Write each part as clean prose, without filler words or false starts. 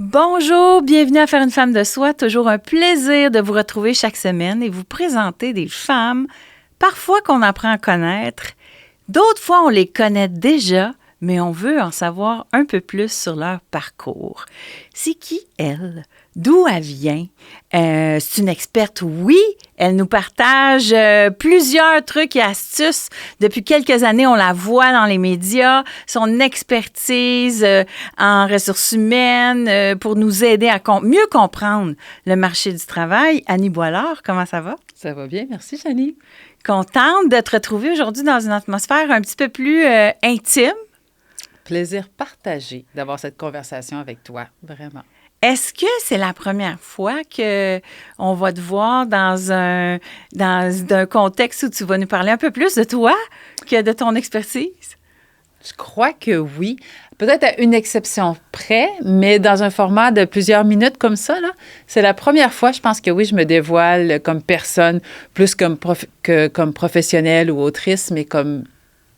Bonjour, bienvenue à Faire une femme de soi. Toujours un plaisir de vous retrouver chaque semaine et vous présenter des femmes, parfois qu'on apprend à connaître, d'autres fois on les connaît déjà, mais on veut en savoir un peu plus sur leur parcours. C'est qui elle? D'où elle vient? C'est une experte, oui. Elle nous partage plusieurs trucs et astuces. Depuis quelques années, on la voit dans les médias. Son expertise en ressources humaines pour nous aider à mieux comprendre le marché du travail. Annie Boilard, comment ça va? Ça va bien, merci, Janie. Contente de te retrouver aujourd'hui dans une atmosphère un petit peu plus intime. Plaisir partagé d'avoir cette conversation avec toi, vraiment. Est-ce que c'est la première fois qu'on va te voir dans un contexte où tu vas nous parler un peu plus de toi que de ton expertise? Je crois que oui. Peut-être à une exception près, mais dans un format de plusieurs minutes comme ça, là, c'est la première fois, je pense que oui, je me dévoile comme personne, plus comme professionnelle ou autrice, mais comme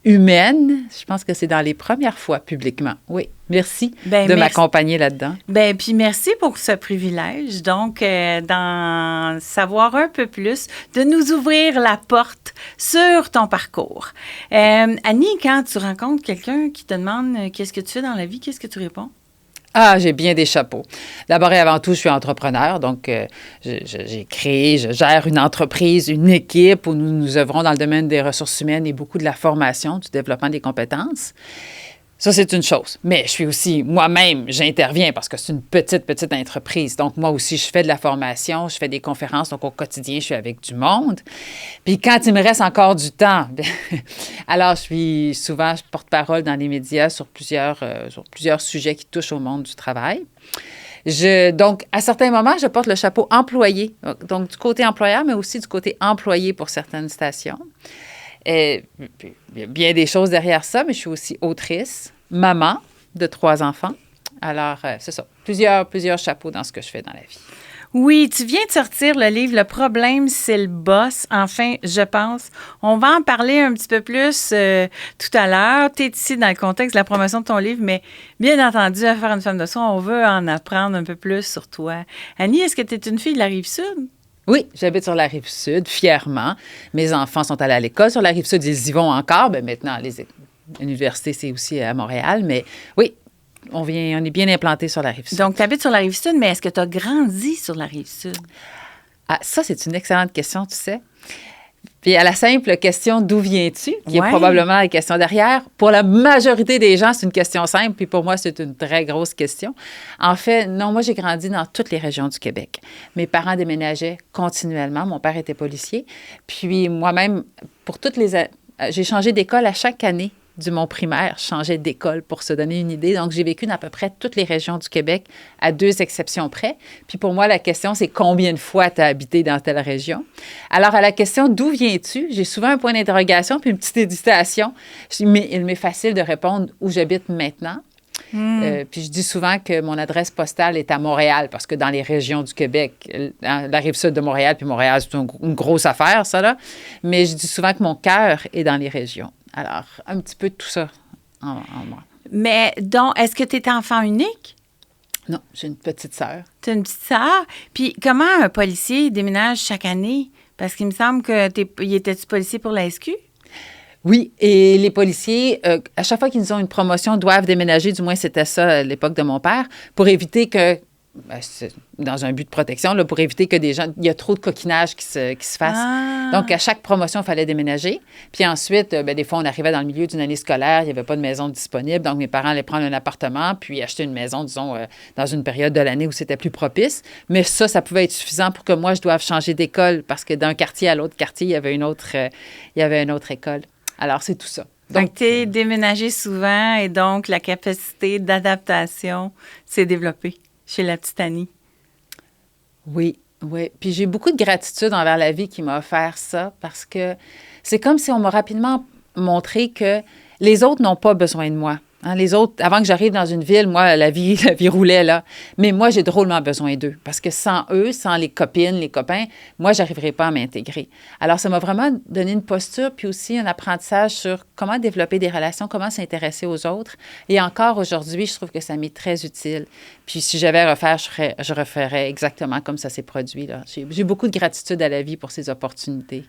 humaine. Je pense que c'est dans les premières fois publiquement. Oui, merci de m'accompagner là-dedans. Bien, puis merci pour ce privilège. Donc, d'en savoir un peu plus, de nous ouvrir la porte sur ton parcours. Annie, quand tu rencontres quelqu'un qui te demande qu'est-ce que tu fais dans la vie, qu'est-ce que tu réponds? Ah, j'ai bien des chapeaux. D'abord et avant tout, je suis entrepreneur, donc je gère une entreprise, une équipe où nous œuvrons dans le domaine des ressources humaines et beaucoup de la formation, du développement des compétences. Ça, c'est une chose. Mais je suis aussi, moi-même, j'interviens parce que c'est une petite entreprise. Donc, moi aussi, je fais de la formation, je fais des conférences. Donc, au quotidien, je suis avec du monde. Puis, quand il me reste encore du temps, alors, je suis souvent porte-parole dans les médias sur plusieurs sujets qui touchent au monde du travail. Donc, à certains moments, je porte le chapeau employé. Donc, du côté employeur, mais aussi du côté employé pour certaines stations. Et il y a bien des choses derrière ça, mais je suis aussi autrice, maman de 3 enfants. Alors, c'est ça. Plusieurs chapeaux dans ce que je fais dans la vie. Oui, tu viens de sortir le livre « Le problème, c'est le boss ». Enfin, je pense. On va en parler un petit peu plus tout à l'heure. Tu es ici dans le contexte de la promotion de ton livre, mais bien entendu, à Faire une femme de soi, on veut en apprendre un peu plus sur toi. Annie, est-ce que tu es une fille de la Rive-Sud? Oui, j'habite sur la Rive-Sud, fièrement. Mes enfants sont allés à l'école sur la Rive-Sud. Ils y vont encore. Bien, maintenant, l'université, c'est aussi à Montréal. Mais oui, on est bien implanté sur la Rive-Sud. Donc, tu habites sur la Rive-Sud, mais est-ce que tu as grandi sur la Rive-Sud? Ah, ça, c'est une excellente question, tu sais. Puis à la simple question « D'où viens-tu? » qui est probablement la question derrière. Pour la majorité des gens, c'est une question simple, puis pour moi, c'est une très grosse question. En fait, non, moi, j'ai grandi dans toutes les régions du Québec. Mes parents déménageaient continuellement. Mon père était policier. Puis moi-même, j'ai changé d'école à chaque année du mon primaire, je changeais d'école pour se donner une idée. Donc, j'ai vécu dans à peu près toutes les régions du Québec, à 2 exceptions près. Puis pour moi, la question, c'est combien de fois tu as habité dans telle région? Alors, à la question « D'où viens-tu? » j'ai souvent un point d'interrogation puis une petite hésitation. Mais il m'est facile de répondre où j'habite maintenant. Puis je dis souvent que mon adresse postale est à Montréal, parce que dans les régions du Québec, la Rive-Sud de Montréal, puis Montréal, c'est une grosse affaire, ça, là. Mais je dis souvent que mon cœur est dans les régions. Alors, un petit peu de tout ça en moi. Mais donc, est-ce que tu es enfant unique? Non, j'ai une petite sœur. Tu as une petite sœur? Puis comment un policier déménage chaque année? Parce qu'il me semble que il était-tu policier pour la SQ? Oui, et les policiers, à chaque fois qu'ils ont une promotion, doivent déménager, du moins c'était ça à l'époque de mon père, pour éviter que, dans un but de protection, là, pour éviter que il y a trop de coquinage qui se fasse. Ah. Donc, à chaque promotion, il fallait déménager. Puis ensuite, des fois, on arrivait dans le milieu d'une année scolaire, il n'y avait pas de maison disponible. Donc, mes parents allaient prendre un appartement puis acheter une maison, disons, dans une période de l'année où c'était plus propice. Mais ça pouvait être suffisant pour que moi, je doive changer d'école parce que d'un quartier à l'autre quartier, il y avait une autre école. Alors, c'est tout ça. Donc, tu es déménagé souvent et donc la capacité d'adaptation s'est développée chez la petite Annie. Oui. Puis j'ai beaucoup de gratitude envers la vie qui m'a offert ça parce que c'est comme si on m'a rapidement montré que les autres n'ont pas besoin de moi. Hein, les autres, avant que j'arrive dans une ville, moi, la vie roulait là. Mais moi, j'ai drôlement besoin d'eux. Parce que sans eux, sans les copines, les copains, moi, je n'arriverais pas à m'intégrer. Alors, ça m'a vraiment donné une posture, puis aussi un apprentissage sur comment développer des relations, comment s'intéresser aux autres. Et encore aujourd'hui, je trouve que ça m'est très utile. Puis si j'avais à refaire, je referais exactement comme ça s'est produit, là. J'ai beaucoup de gratitude à la vie pour ces opportunités.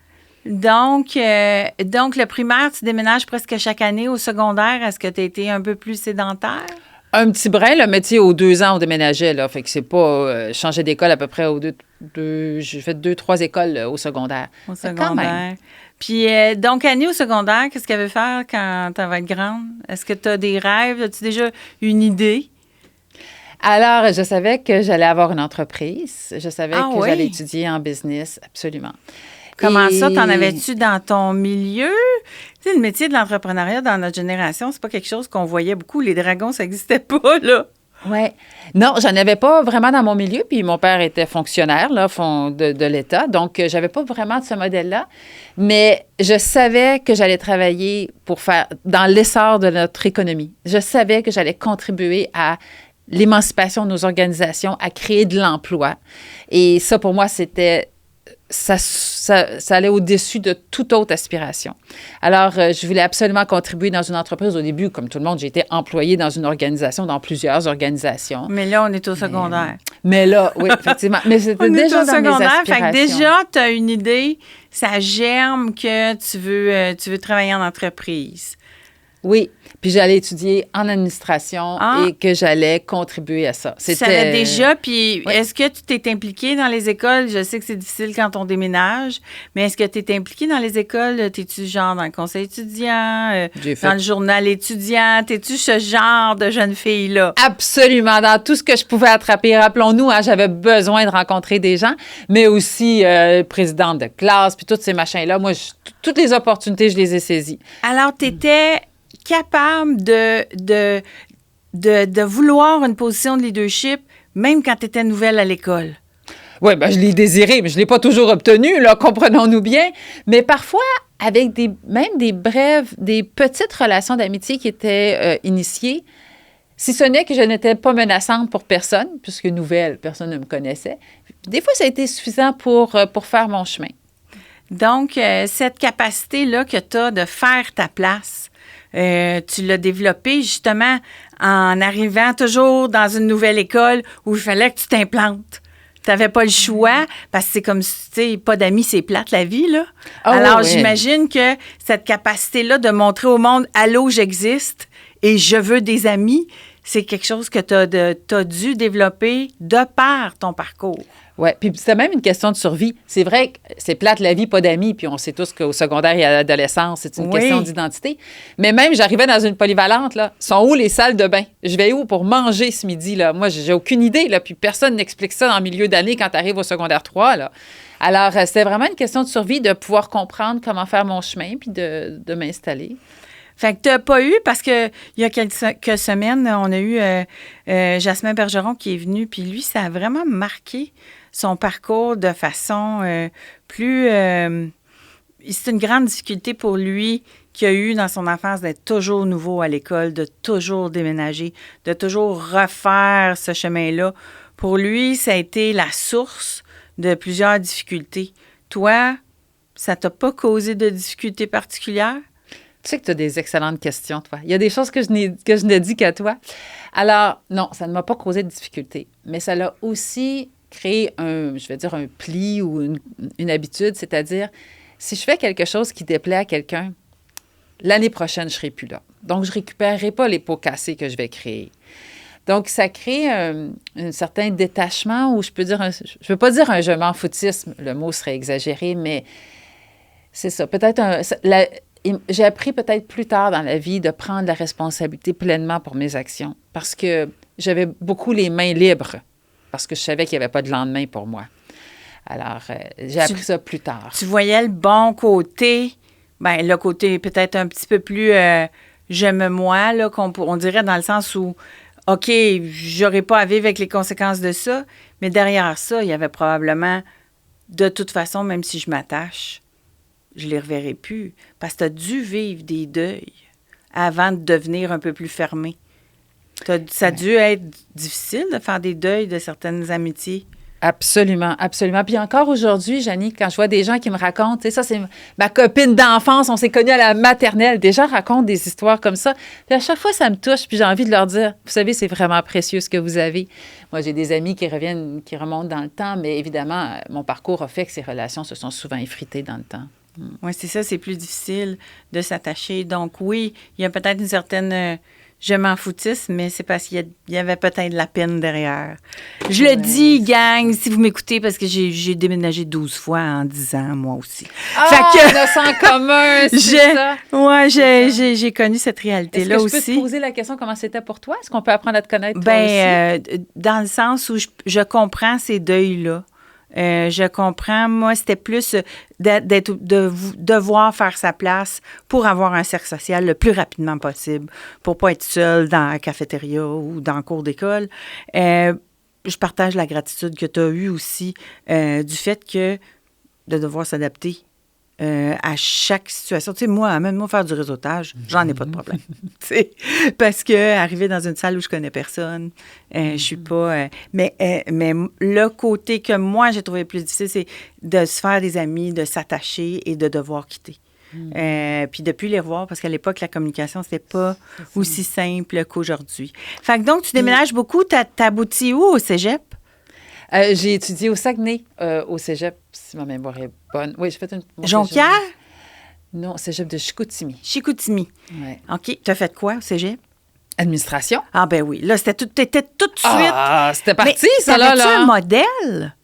Donc, le primaire, tu déménages presque chaque année. Au secondaire, est-ce que tu as été un peu plus sédentaire? Un petit brin, le métier, aux 2 ans, on déménageait, là. Fait que c'est pas changer d'école à peu près aux j'ai fait 2-3 écoles au secondaire. Au secondaire. Quand même. Puis, donc, Annie, au secondaire, qu'est-ce qu'elle veut faire quand tu vas être grande? Est-ce que tu as des rêves? As-tu déjà une idée? Alors, je savais que j'allais avoir une entreprise. Je savais que j'allais étudier en business, absolument. Comment ça? T'en avais-tu dans ton milieu? Tu sais, le métier de l'entrepreneuriat dans notre génération, c'est pas quelque chose qu'on voyait beaucoup. Les dragons, ça n'existait pas, là. Oui. Non, j'en avais pas vraiment dans mon milieu. Puis mon père était fonctionnaire là, de l'État. Donc, j'avais pas vraiment de ce modèle-là. Mais je savais que j'allais travailler pour faire dans l'essor de notre économie. Je savais que j'allais contribuer à l'émancipation de nos organisations, à créer de l'emploi. Et ça, pour moi, c'était... Ça allait au-dessus de toute autre aspiration. Alors, je voulais absolument contribuer dans une entreprise. Au début, comme tout le monde, j'ai été employée dans une organisation, dans plusieurs organisations. Mais là, on est au secondaire. Mais là, oui, effectivement. Mais c'était déjà dans mes aspirations. Fait que déjà, tu as une idée, ça germe que tu veux travailler en entreprise. Oui. Puis j'allais étudier en administration et que j'allais contribuer à ça. Tu savais déjà, puis est-ce que tu t'es impliqué dans les écoles? Je sais que c'est difficile quand on déménage, mais est-ce que tu es impliqué dans les écoles? T'es-tu genre dans le conseil étudiant, dans le journal étudiant? T'es-tu ce genre de jeune fille-là? Absolument, dans tout ce que je pouvais attraper. Rappelons-nous, j'avais besoin de rencontrer des gens, mais aussi présidente de classe, puis tous ces machins-là. Moi, toutes les opportunités, je les ai saisies. Alors, tu étais capable de vouloir une position de leadership, même quand tu étais nouvelle à l'école. Oui, bien, je l'ai désiré, mais je ne l'ai pas toujours obtenu, là, comprenons-nous bien. Mais parfois, avec même des brèves, des petites relations d'amitié qui étaient initiées, si ce n'est que je n'étais pas menaçante pour personne, puisque nouvelle, personne ne me connaissait. Des fois, ça a été suffisant pour faire mon chemin. Donc, cette capacité-là que tu as de faire ta place, tu l'as développé justement en arrivant toujours dans une nouvelle école où il fallait que tu t'implantes. Tu n'avais pas le choix parce que c'est comme, tu sais, pas d'amis, c'est plate la vie, là. Alors, j'imagine que cette capacité-là de montrer au monde « Allô, j'existe et je veux des amis », c'est quelque chose que tu as dû développer de par ton parcours. Oui, puis c'était même une question de survie. C'est vrai que c'est plate la vie, pas d'amis, puis on sait tous qu'au secondaire et à l'adolescence, c'est une question d'identité. Mais même, j'arrivais dans une polyvalente, là. Sont où les salles de bain? Je vais où pour manger ce midi, là? Moi, j'ai aucune idée, là. Puis personne n'explique ça en milieu d'année quand tu arrives au secondaire 3, là. Alors, c'était vraiment une question de survie, de pouvoir comprendre comment faire mon chemin, puis de m'installer. Fait que tu n'as pas eu, parce qu'il y a quelques semaines, on a eu Jasmin Bergeron qui est venu, puis lui, ça a vraiment marqué son parcours de façon plus... c'est une grande difficulté pour lui qu'il a eu dans son enfance d'être toujours nouveau à l'école, de toujours déménager, de toujours refaire ce chemin-là. Pour lui, ça a été la source de plusieurs difficultés. Toi, ça t'a pas causé de difficultés particulières? Tu sais que tu as des excellentes questions, toi. Il y a des choses que je n'ai dit qu'à toi. Alors, non, ça ne m'a pas causé de difficultés, mais ça l'a aussi créé un pli ou une habitude, c'est-à-dire, si je fais quelque chose qui déplaît à quelqu'un, l'année prochaine, je ne serai plus là. Donc, je ne récupérerai pas les pots cassés que je vais créer. Donc, ça crée un certain détachement, ou je ne veux pas dire un je m'en foutisme, le mot serait exagéré, mais c'est ça. Peut-être j'ai appris peut-être plus tard dans la vie de prendre la responsabilité pleinement pour mes actions parce que j'avais beaucoup les mains libres parce que je savais qu'il n'y avait pas de lendemain pour moi. Alors, j'ai appris ça plus tard. Tu voyais le bon côté, le côté peut-être un petit peu plus j'aime-moi, là, on dirait dans le sens où, OK, j'aurais pas à vivre avec les conséquences de ça, mais derrière ça, il y avait probablement, de toute façon, même si je m'attache, je les reverrai plus. Parce que tu as dû vivre des deuils avant de devenir un peu plus fermé? Ça a dû être difficile de faire des deuils de certaines amitiés? Absolument, absolument. Puis encore aujourd'hui, Janie, quand je vois des gens qui me racontent, tu sais, ça, c'est ma copine d'enfance, on s'est connus à la maternelle. Des gens racontent des histoires comme ça. Puis à chaque fois, ça me touche, puis j'ai envie de leur dire, vous savez, c'est vraiment précieux ce que vous avez. Moi, j'ai des amis qui remontent dans le temps, mais évidemment, mon parcours a fait que ces relations se sont souvent effritées dans le temps. Oui, c'est ça, c'est plus difficile de s'attacher. Donc oui, il y a peut-être une certaine... je m'en foutisse, mais c'est parce qu'il y avait peut-être de la peine derrière. Je le dis, gang, si vous m'écoutez, parce que j'ai déménagé 12 fois en 10 ans, moi aussi. Ah, on a ça en commun, c'est ça? Oui, j'ai connu cette réalité-là aussi. Est-ce que je peux te poser la question, comment c'était pour toi? Est-ce qu'on peut apprendre à te connaître toi aussi? Dans le sens où je comprends ces deuils-là. Je comprends. Moi, c'était plus de devoir faire sa place pour avoir un cercle social le plus rapidement possible, pour pas être seule dans la cafétéria ou dans le cours d'école. Je partage la gratitude que tu as eue aussi du fait que de devoir s'adapter à chaque situation. Tu sais, moi, même moi, faire du réseautage, j'en ai pas de problème. Parce que arriver dans une salle où je connais personne, je suis pas... mais le côté que moi, j'ai trouvé plus difficile, c'est de se faire des amis, de s'attacher et de devoir quitter. Puis de plus les revoir, parce qu'à l'époque, la communication, c'était pas aussi simple qu'aujourd'hui. Fait que donc, tu déménages beaucoup. T'aboutis où au cégep? J'ai étudié au Saguenay, au cégep, si ma mémoire est bonne. Oui, j'ai fait une... Jonquière? Non, cégep de Chicoutimi. Chicoutimi. Oui. OK. Tu as fait quoi au cégep? Administration. Ah ben oui. Là, t'étais tout de suite... Ah, c'était parti, mais ça, là. Avais-tu un modèle?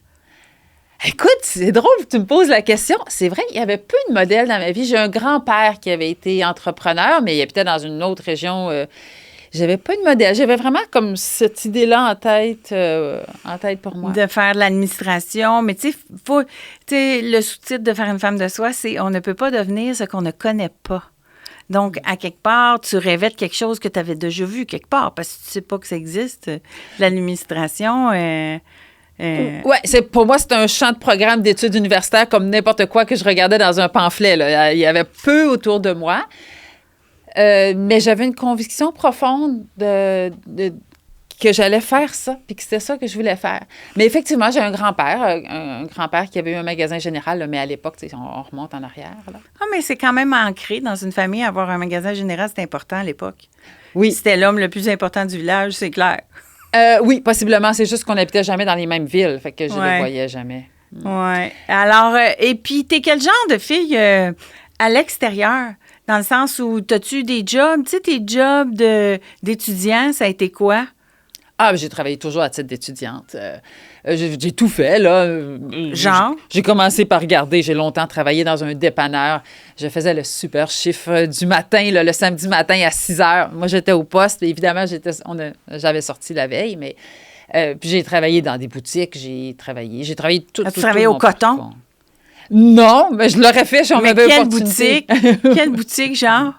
Écoute, c'est drôle que tu me poses la question. C'est vrai, il y avait peu de modèles dans ma vie. J'ai un grand-père qui avait été entrepreneur, mais il habitait dans une autre région... J'avais pas de modèle. J'avais vraiment comme cette idée-là en tête pour moi. De faire de l'administration. Mais tu sais, le sous-titre de faire une femme de soi, c'est « On ne peut pas devenir ce qu'on ne connaît pas ». Donc, à quelque part, tu rêvais de quelque chose que tu avais déjà vu quelque part parce que tu sais pas que ça existe. L'administration... Oui, pour moi, c'est un champ de programme d'études universitaires comme n'importe quoi que je regardais dans un pamphlet. Là. Il y avait peu autour de moi. Mais j'avais une conviction profonde que j'allais faire ça, puis que c'était ça que je voulais faire. Mais effectivement, j'ai un grand-père qui avait eu un magasin général, là, mais à l'époque, on remonte en arrière. Là. Ah, mais c'est quand même ancré dans une famille, avoir un magasin général, c'était important à l'époque. Oui. C'était l'homme le plus important du village, c'est clair. Oui, possiblement. C'est juste qu'on n'habitait jamais dans les mêmes villes, fait que je ne le voyais jamais. Oui. Alors, et puis, t'es quel genre de fille à l'extérieur? Dans le sens où, as-tu des jobs? Tu sais, tes jobs d'étudiant, ça a été quoi? Ah, j'ai travaillé toujours à titre d'étudiante. J'ai tout fait, là. Genre? J'ai commencé par regarder. J'ai longtemps travaillé dans un dépanneur. Je faisais le super chiffre du matin, là, le samedi matin à 6 heures. Moi, j'étais au poste. Évidemment, j'avais sorti la veille, mais... puis j'ai travaillé dans des boutiques. J'ai travaillé tout. As-tu travaillé au coton? Parcours. Non, mais je l'aurais fait si on m'avait opportunité. Quelle boutique, genre?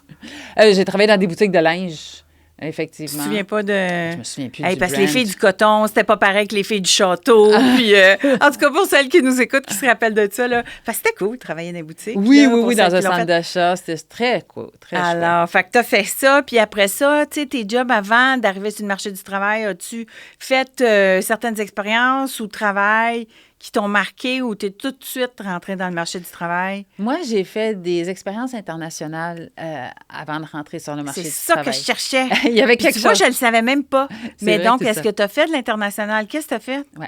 J'ai travaillé dans des boutiques de linge, effectivement. Tu te souviens pas de... Je me souviens plus du parce que brand. les filles du coton, c'était pas pareil que les filles du château. Puis, en tout cas, pour celles qui nous écoutent, qui se rappellent de ça, là, c'était cool de travailler dans les boutiques. Oui, dans un centre d'achat. C'était très cool, très chouette. Alors, fait que t'as fait ça, puis après ça, tu sais, tes jobs avant d'arriver sur le marché du travail, as-tu fait certaines expériences ou travail qui t'ont marqué ou tu es tout de suite rentré dans le marché du travail? Moi, j'ai fait des expériences internationales avant de rentrer sur le marché du travail. C'est ça que je cherchais. Il y avait quelque chose. Moi, je ne le savais même pas. Mais vrai, donc, est-ce que tu as fait de l'international? Qu'est-ce que tu as fait? Oui.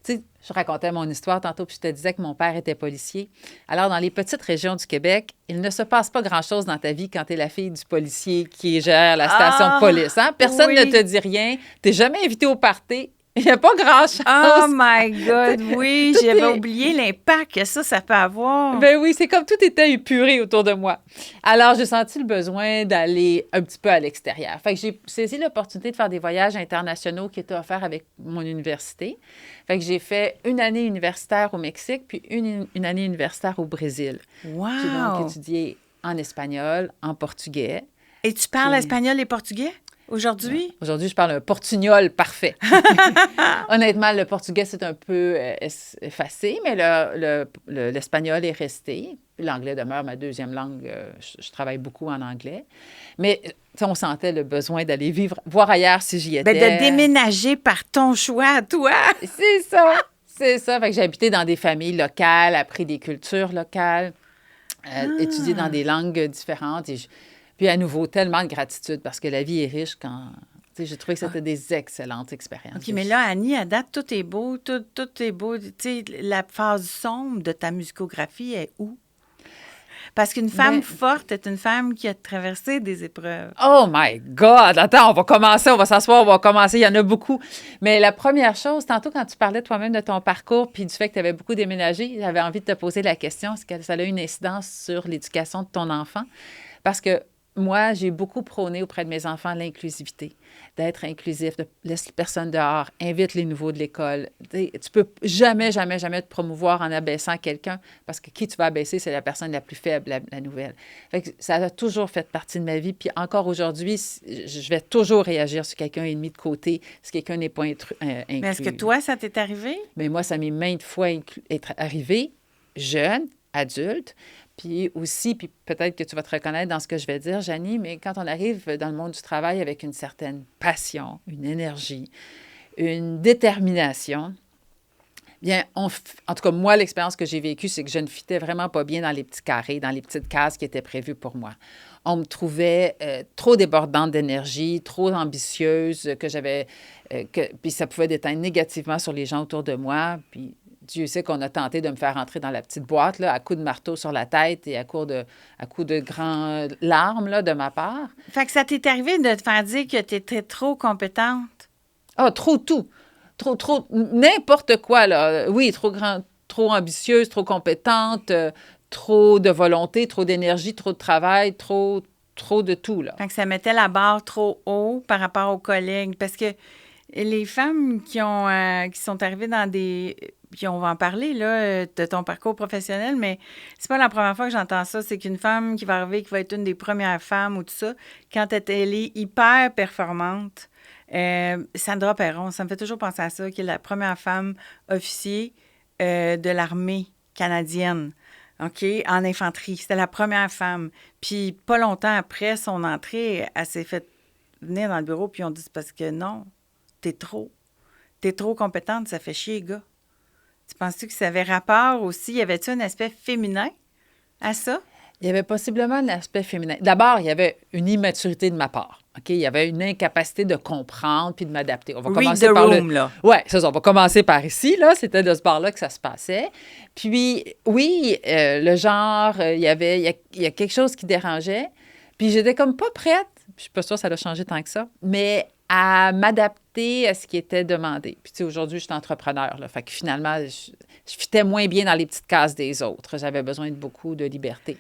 Tu sais, je racontais mon histoire tantôt, puis je te disais que mon père était policier. Alors, dans les petites régions du Québec, il ne se passe pas grand-chose dans ta vie quand tu es la fille du policier qui gère la station de police. Hein? Personne ne te dit rien. Tu n'es jamais invité au party. Il n'y a pas grand-chose. Oh my God, oui, j'avais oublié l'impact que ça peut avoir. Ben oui, c'est comme tout était épuré autour de moi. Alors, j'ai senti le besoin d'aller un petit peu à l'extérieur. Fait que j'ai saisi l'opportunité de faire des voyages internationaux qui étaient offerts avec mon université. Fait que j'ai fait une année universitaire au Mexique, puis une année universitaire au Brésil. Wow! J'ai donc étudié en espagnol, en portugais. Et tu parles espagnol et portugais? Aujourd'hui? Aujourd'hui, je parle un portugnol parfait. Honnêtement, le portugais, c'est un peu effacé, mais l'espagnol est resté. L'anglais demeure ma deuxième langue. Je travaille beaucoup en anglais. Mais on sentait le besoin d'aller voir ailleurs si j'y étais. Bien, de déménager par ton choix à toi. C'est ça. C'est ça. Fait que j'ai habité dans des familles locales, appris des cultures locales, étudié dans des langues différentes. Puis à nouveau, tellement de gratitude parce que la vie est riche quand... J'ai trouvé que c'était des excellentes expériences. OK, mais là, Annie, à date, tout est beau, tout est beau. Tu sais, la phase sombre de ta musicographie est où? Parce qu'une femme forte est une femme qui a traversé des épreuves. Oh my God! Attends, on va commencer, on va s'asseoir, on va commencer. Il y en a beaucoup. Mais la première chose, tantôt quand tu parlais toi-même de ton parcours puis du fait que tu avais beaucoup déménagé, j'avais envie de te poser la question, est-ce que ça a une incidence sur l'éducation de ton enfant? Parce que moi, j'ai beaucoup prôné auprès de mes enfants l'inclusivité, d'être inclusif, de laisser personne dehors, invite les nouveaux de l'école. Tu peux jamais, jamais, jamais te promouvoir en abaissant quelqu'un parce que qui tu vas abaisser, c'est la personne la plus faible, la nouvelle. Fait que ça a toujours fait partie de ma vie. Puis encore aujourd'hui, je vais toujours réagir si quelqu'un est mis de côté, si quelqu'un n'est pas inclus. Mais est-ce que toi, ça t'est arrivé? Mais moi, ça m'est maintes fois être arrivé, jeune, adulte. Puis aussi, puis peut-être que tu vas te reconnaître dans ce que je vais dire, Janie, mais quand on arrive dans le monde du travail avec une certaine passion, une énergie, une détermination, bien, en tout cas, moi, l'expérience que j'ai vécue, c'est que je ne fitais vraiment pas bien dans les petits carrés, dans les petites cases qui étaient prévues pour moi. On me trouvait trop débordante d'énergie, trop ambitieuse, puis ça pouvait déteindre négativement sur les gens autour de moi, puis Dieu sait qu'on a tenté de me faire entrer dans la petite boîte, là, à coups de marteau sur la tête et à coups de grands larmes là, de ma part. Fait que ça t'est arrivé de te faire dire que tu étais trop compétente? Ah, trop tout. Trop, n'importe quoi, là. Oui, trop ambitieuse, trop compétente, trop de volonté, trop d'énergie, trop de travail, trop de tout, là. Fait que ça mettait la barre trop haut par rapport aux collègues. Parce que les femmes qui sont arrivées dans des... Puis on va en parler, là, de ton parcours professionnel, mais c'est pas la première fois que j'entends ça. C'est qu'une femme qui va arriver, qui va être une des premières femmes ou tout ça, quand elle est hyper performante, Sandra Perron, ça me fait toujours penser à ça, qui est la première femme officier de l'armée canadienne, OK, en infanterie. C'était la première femme. Puis pas longtemps après son entrée, elle s'est fait venir dans le bureau, puis on dit, c'est parce que non, t'es trop compétente, ça fait chier, gars. Tu penses-tu que ça avait rapport aussi? Y avait-tu un aspect féminin à ça? Il y avait possiblement un aspect féminin. D'abord, il y avait une immaturité de ma part. OK? Il y avait une incapacité de comprendre puis de m'adapter. On va commencer par là. Oui, c'est ça. On va commencer par ici, là. C'était de ce bord-là que ça se passait. Puis, oui, le genre, il y a quelque chose qui dérangeait. Puis, j'étais comme pas prête. Je suis pas sûre que ça a changé tant que ça. Mais à m'adapter à ce qui était demandé. Puis, tu sais, aujourd'hui, je suis entrepreneur, là. Fait que finalement, je fitais moins bien dans les petites cases des autres. J'avais besoin de beaucoup de liberté.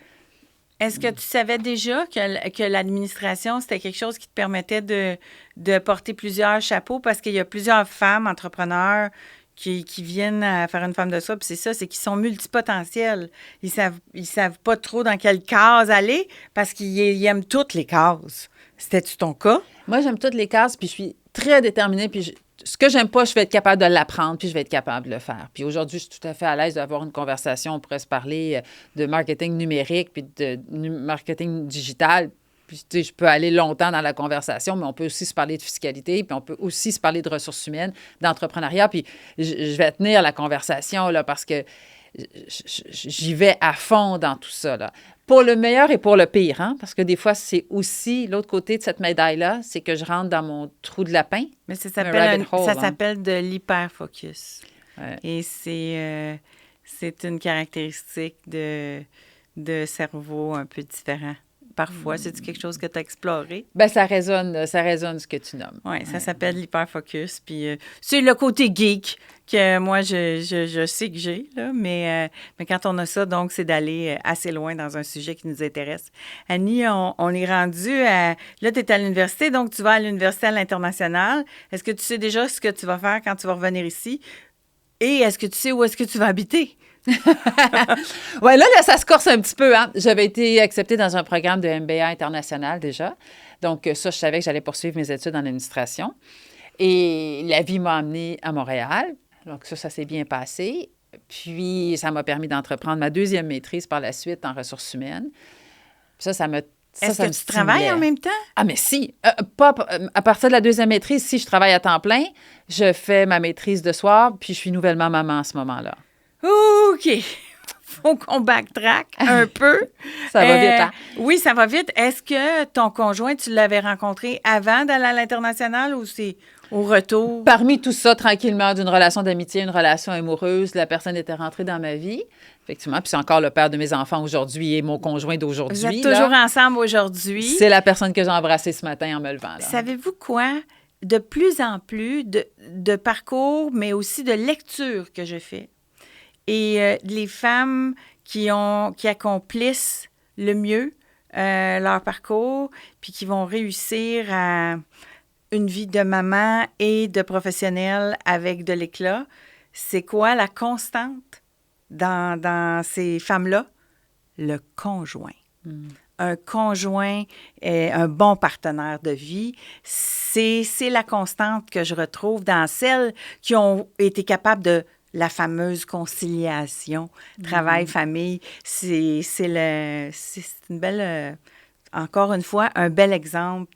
Est-ce que tu savais déjà que l'administration, c'était quelque chose qui te permettait de porter plusieurs chapeaux? Parce qu'il y a plusieurs femmes entrepreneurs qui viennent à faire une femme de soi, puis c'est ça, c'est qu'ils sont multipotentiels. Ils savent pas trop dans quelle case aller parce qu'ils aiment toutes les cases. C'était-tu ton cas? Moi, j'aime toutes les cases, puis je suis très déterminée, puis ce que j'aime pas, je vais être capable de l'apprendre, puis je vais être capable de le faire. Puis aujourd'hui, je suis tout à fait à l'aise d'avoir une conversation. On pourrait se parler de marketing numérique, puis de marketing digital. Puis, tu sais, je peux aller longtemps dans la conversation, mais on peut aussi se parler de fiscalité, puis on peut aussi se parler de ressources humaines, d'entrepreneuriat. Puis je vais tenir la conversation, là, parce que j'y vais à fond dans tout ça, là. Pour le meilleur et pour le pire, hein? Parce que des fois, c'est aussi l'autre côté de cette médaille-là, c'est que je rentre dans mon trou de lapin. Mais ça s'appelle de l'hyperfocus. Ouais. Et c'est une caractéristique de cerveau un peu différent. Parfois, c'est-tu quelque chose que tu as exploré? Bien, ça résonne ce que tu nommes. Oui, ça s'appelle l'hyperfocus. Puis c'est le côté geek que moi, je sais que j'ai, là, mais quand on a ça, donc, c'est d'aller assez loin dans un sujet qui nous intéresse. Annie, on est rendu à... Là, tu es à l'université, donc tu vas à l'université à l'international. Est-ce que tu sais déjà ce que tu vas faire quand tu vas revenir ici? Et est-ce que tu sais où est-ce que tu vas habiter? Oui, là, ça se corse un petit peu. Hein? J'avais été acceptée dans un programme de MBA international déjà. Donc, ça, je savais que j'allais poursuivre mes études en administration. Et la vie m'a amenée à Montréal. Donc, ça s'est bien passé. Puis, ça m'a permis d'entreprendre ma deuxième maîtrise par la suite en ressources humaines. Puis ça me Est-ce que tu travailles en même temps? Ah, mais si. À partir de la deuxième maîtrise, si je travaille à temps plein, je fais ma maîtrise de soir, puis je suis nouvellement maman à ce moment-là. OK. Faut qu'on backtrack un peu. Ça va vite, hein? Oui, ça va vite. Est-ce que ton conjoint, tu l'avais rencontré avant d'aller à l'international ou c'est au retour? Parmi tout ça, tranquillement, d'une relation d'amitié, une relation amoureuse, la personne était rentrée dans ma vie. Effectivement, puis c'est encore le père de mes enfants aujourd'hui et mon conjoint d'aujourd'hui. Vous êtes toujours ensemble aujourd'hui. C'est la personne que j'ai embrassée ce matin en me levant. Là. Savez-vous quoi? De plus en plus de parcours, mais aussi de lectures que je fais. Et les femmes qui accomplissent le mieux leur parcours, puis qui vont réussir à une vie de maman et de professionnelle avec de l'éclat, c'est quoi la constante dans ces femmes-là? Le conjoint. Un conjoint, un bon partenaire de vie, c'est la constante que je retrouve dans celles qui ont été capables de la fameuse conciliation, travail-famille. C'est une belle... encore une fois, un bel exemple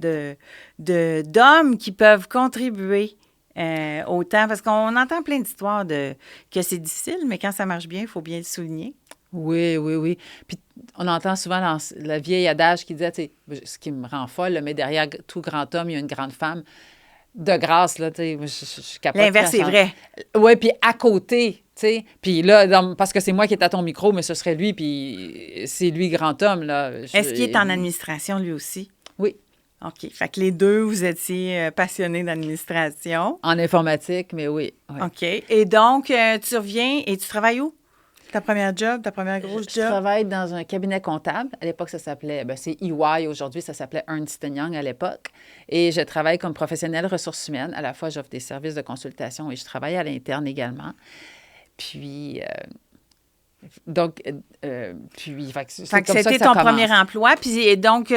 d'hommes qui peuvent contribuer autant, parce qu'on entend plein d'histoires que c'est difficile, mais quand ça marche bien, il faut bien le souligner. Oui, oui, oui. Puis on entend souvent le vieil adage qui disait, tu sais, ce qui me rend folle, mais derrière tout grand homme, il y a une grande femme. De grâce, là, tu sais, je capote. L'inverse est vrai. Oui, puis à côté, tu sais. Puis là, parce que c'est moi qui est à ton micro, mais ce serait lui, puis c'est lui grand homme, là. Est-ce qu'il est en administration, lui aussi? Oui. OK. Fait que les deux, vous étiez passionnés d'administration. En informatique, mais oui. OK. Et donc, tu reviens et tu travailles où? Ta première grosse job? Je travaille dans un cabinet comptable. À l'époque, ça s'appelait, c'est EY. Aujourd'hui, ça s'appelait Ernst & Young à l'époque. Et je travaille comme professionnelle ressources humaines. À la fois, j'offre des services de consultation et je travaille à l'interne également. Puis, fait que c'était ton premier emploi. Puis, donc,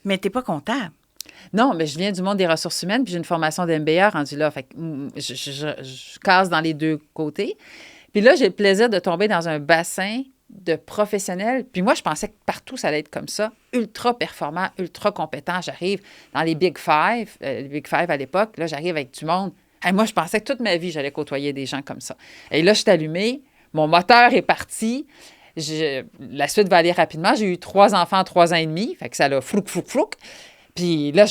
mais t'es pas comptable. Non, mais je viens du monde des ressources humaines, puis j'ai une formation d'MBA rendue là. Fait que je casse dans les deux côtés. Puis là, j'ai le plaisir de tomber dans un bassin de professionnels. Puis moi, je pensais que partout, ça allait être comme ça. Ultra performant, ultra compétent. J'arrive dans les Big Five, les Big Five à l'époque. Là, j'arrive avec du monde. Et moi, je pensais que toute ma vie, j'allais côtoyer des gens comme ça. Et là, je suis allumée. Mon moteur est parti. La suite va aller rapidement. J'ai eu 3 enfants en 3 ans et demi. Fait que ça l'a flouk, flouk, flouk. Puis là,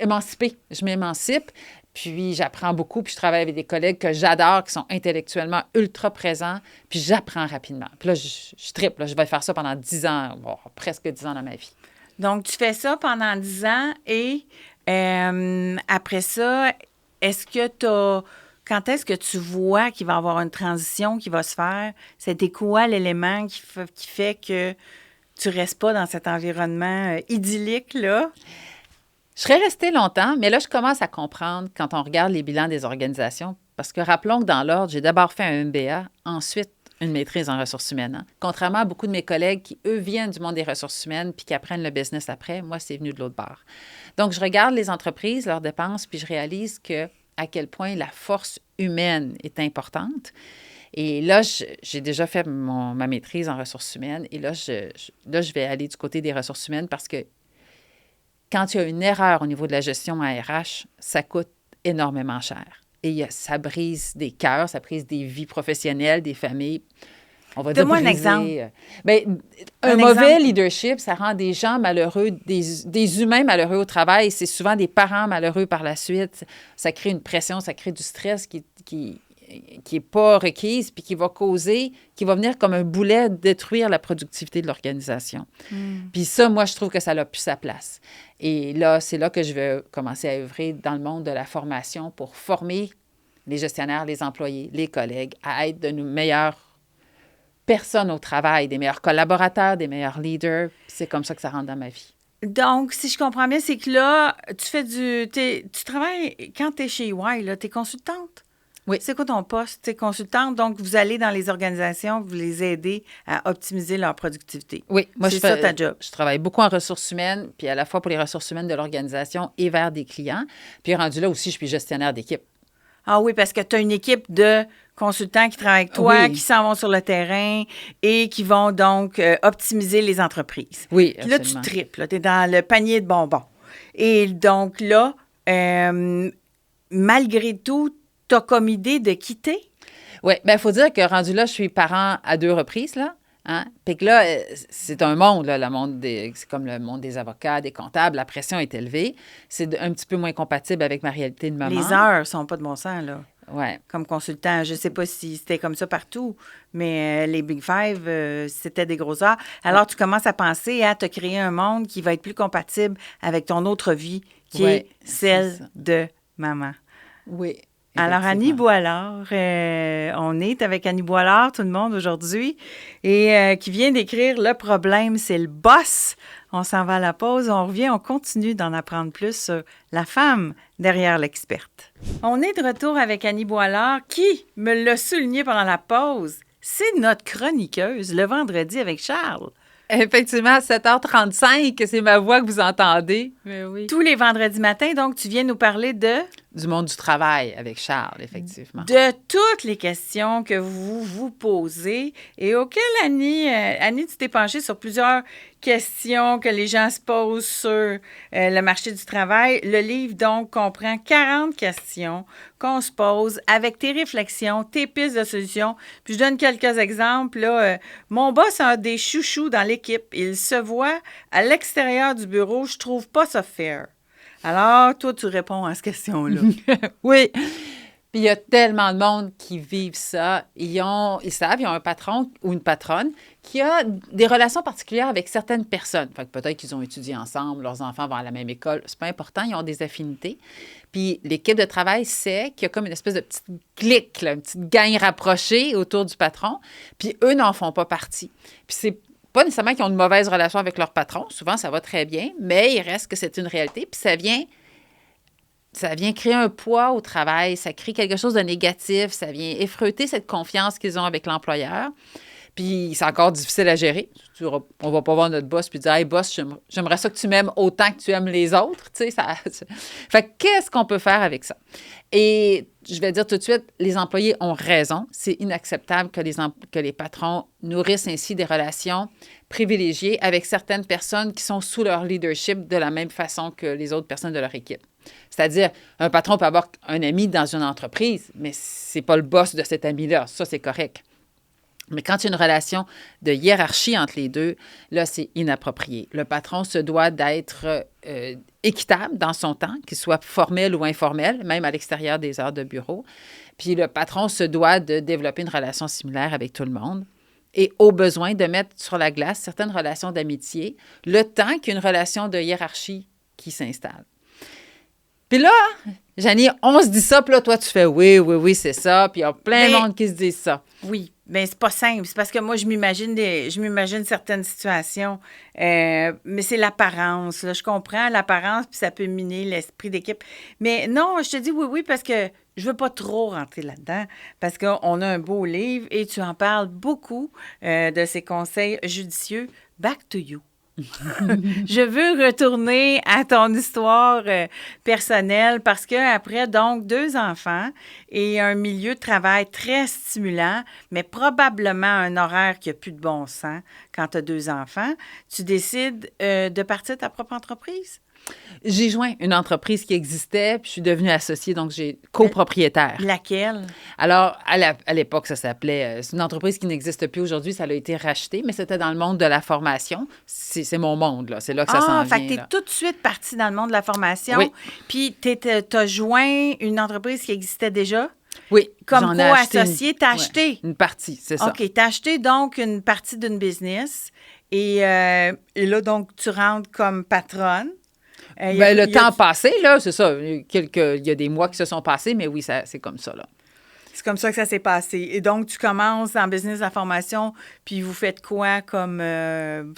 émancipée. Je m'émancipe. Puis j'apprends beaucoup, puis je travaille avec des collègues que j'adore, qui sont intellectuellement ultra présents, puis j'apprends rapidement. Puis là, je triple, là, je vais faire ça pendant 10 ans, presque 10 ans dans ma vie. Donc, tu fais ça pendant 10 ans et après ça, quand est-ce que tu vois qu'il va y avoir une transition qui va se faire? C'était quoi l'élément qui fait que tu restes pas dans cet environnement idyllique-là? Je serais restée longtemps, mais là, je commence à comprendre quand on regarde les bilans des organisations, parce que rappelons que dans l'ordre, j'ai d'abord fait un MBA, ensuite une maîtrise en ressources humaines. Hein. Contrairement à beaucoup de mes collègues qui, eux, viennent du monde des ressources humaines puis qui apprennent le business après, moi, c'est venu de l'autre bord. Donc, je regarde les entreprises, leurs dépenses, puis je réalise à quel point la force humaine est importante. Et là, j'ai déjà fait ma maîtrise en ressources humaines, et là, je vais aller du côté des ressources humaines parce que quand il y a une erreur au niveau de la gestion en RH, ça coûte énormément cher. Et ça brise des cœurs, ça brise des vies professionnelles, des familles. On va dire Donne-moi un exemple. Un mauvais leadership, ça rend des gens malheureux, des humains malheureux au travail. C'est souvent des parents malheureux par la suite. Ça crée une pression, ça crée du stress qui n'est pas requise, puis qui va venir comme un boulet détruire la productivité de l'organisation. Puis ça, moi, je trouve que ça n'a plus sa place. Et là, c'est là que je vais commencer à œuvrer dans le monde de la formation pour former les gestionnaires, les employés, les collègues à être de nos meilleures personnes au travail, des meilleurs collaborateurs, des meilleurs leaders. C'est comme ça que ça rentre dans ma vie. Donc, si je comprends bien, c'est que là, tu travailles, quand tu es chez EY, là, tu es consultante? Oui. C'est quoi ton poste? Tu es consultante, donc vous allez dans les organisations, vous les aidez à optimiser leur productivité. Oui, moi, c'est ça ta job. Je travaille beaucoup en ressources humaines, puis à la fois pour les ressources humaines de l'organisation et vers des clients. Puis rendu là aussi, je suis gestionnaire d'équipe. Ah oui, parce que tu as une équipe de consultants qui travaillent avec toi, Oui. qui s'en vont sur le terrain et qui vont donc optimiser les entreprises. Oui, Puis là, absolument. tu triples. Tu es dans le panier de bonbons. Et donc là, malgré tout, tu as comme idée de quitter? Oui, bien, il faut dire que rendu là, je suis parent à 2 reprises, là. Hein? Puis que là, c'est un monde, là, c'est comme le monde des avocats, des comptables, la pression est élevée. C'est un petit peu moins compatible avec ma réalité de maman. Les heures sont pas de bon sens, là. Ouais. Comme consultant. Je ne sais pas si c'était comme ça partout, mais les Big Five, c'était des grosses heures. Alors, tu commences à penser à te créer un monde qui va être plus compatible avec ton autre vie, qui est celle de maman. Oui. Alors, Annie Boilard, on est avec Annie Boilard, tout le monde, aujourd'hui, et qui vient d'écrire « Le problème, c'est le boss ». On s'en va à la pause, on revient, on continue d'en apprendre plus sur la femme derrière l'experte. On est de retour avec Annie Boilard, qui me l'a souligné pendant la pause. C'est notre chroniqueuse, le vendredi avec Charles. Effectivement, à 7h35, c'est ma voix que vous entendez. Mais oui. Tous les vendredis matins, donc, tu viens nous parler de... Du monde du travail avec Charles, effectivement. De toutes les questions que vous vous posez et auxquelles, Annie, tu t'es penchée sur plusieurs questions que les gens se posent sur le marché du travail. Le livre, donc, comprend 40 questions qu'on se pose avec tes réflexions, tes pistes de solutions. Puis je donne quelques exemples. Là, mon boss a des chouchous dans l'équipe. Il se voit à l'extérieur du bureau. Je trouve pas ça fair. Alors, toi, tu réponds à cette question-là. Oui. Puis il y a tellement de monde qui vivent ça. Ils ont un patron ou une patronne qui a des relations particulières avec certaines personnes. Fait que peut-être qu'ils ont étudié ensemble, leurs enfants vont à la même école. C'est pas important, ils ont des affinités. Puis l'équipe de travail sait qu'il y a comme une espèce de petite clique, là, une petite gang rapprochée autour du patron. Puis eux n'en font pas partie. Puis c'est pas nécessairement qu'ils ont une mauvaise relation avec leur patron. Souvent, ça va très bien, mais il reste que c'est une réalité. Puis ça vient créer un poids au travail. Ça crée quelque chose de négatif. Ça vient effreuter cette confiance qu'ils ont avec l'employeur. Puis c'est encore difficile à gérer. On va pas voir notre boss puis dire « Hey, boss, j'aimerais ça que tu m'aimes autant que tu aimes les autres. » Tu sais, Fait que qu'est-ce qu'on peut faire avec ça? Et je vais dire tout de suite, les employés ont raison. C'est inacceptable que les patrons nourrissent ainsi des relations privilégiées avec certaines personnes qui sont sous leur leadership de la même façon que les autres personnes de leur équipe. C'est-à-dire, un patron peut avoir un ami dans une entreprise, mais c'est pas le boss de cet ami-là. Ça, c'est correct. Mais quand il y a une relation de hiérarchie entre les deux, là, c'est inapproprié. Le patron se doit d'être équitable dans son temps, qu'il soit formel ou informel, même à l'extérieur des heures de bureau. Puis le patron se doit de développer une relation similaire avec tout le monde et au besoin de mettre sur la glace certaines relations d'amitié, le temps qu'il y a une relation de hiérarchie qui s'installe. Puis là, Janie, on se dit ça, puis là, toi, tu fais oui, c'est ça, puis il y a plein de monde qui se dit ça. Oui, bien, c'est pas simple. C'est parce que moi, je m'imagine certaines situations, mais c'est l'apparence. Là. Je comprends l'apparence, puis ça peut miner l'esprit d'équipe. Mais non, je te dis oui, parce que je veux pas trop rentrer là-dedans, parce qu'on a un beau livre et tu en parles beaucoup de ces conseils judicieux. Back to you. Je veux retourner à ton histoire personnelle parce qu'après, donc, 2 enfants et un milieu de travail très stimulant, mais probablement un horaire qui n'a plus de bon sens quand tu as 2 enfants, tu décides de partir de ta propre entreprise? J'ai joint une entreprise qui existait, puis je suis devenue associée, donc j'ai copropriétaire. Laquelle? Alors, à l'époque, ça s'appelait... c'est une entreprise qui n'existe plus aujourd'hui, ça a été racheté, mais c'était dans le monde de la formation. C'est mon monde, là. C'est là que ça s'en vient. Fait que tu es tout de suite partie dans le monde de la formation. Oui. Puis tu as joint une entreprise qui existait déjà? Oui. Comme co-associé, tu as acheté? Une partie, c'est ça. OK, tu as acheté donc une partie d'une business et là, donc, tu rentres comme patronne. Le temps passé, là, c'est ça. Il y a des mois qui se sont passés, mais oui, c'est comme ça, là. C'est comme ça que ça s'est passé. Et donc, tu commences en business de la formation, puis vous faites quoi comme...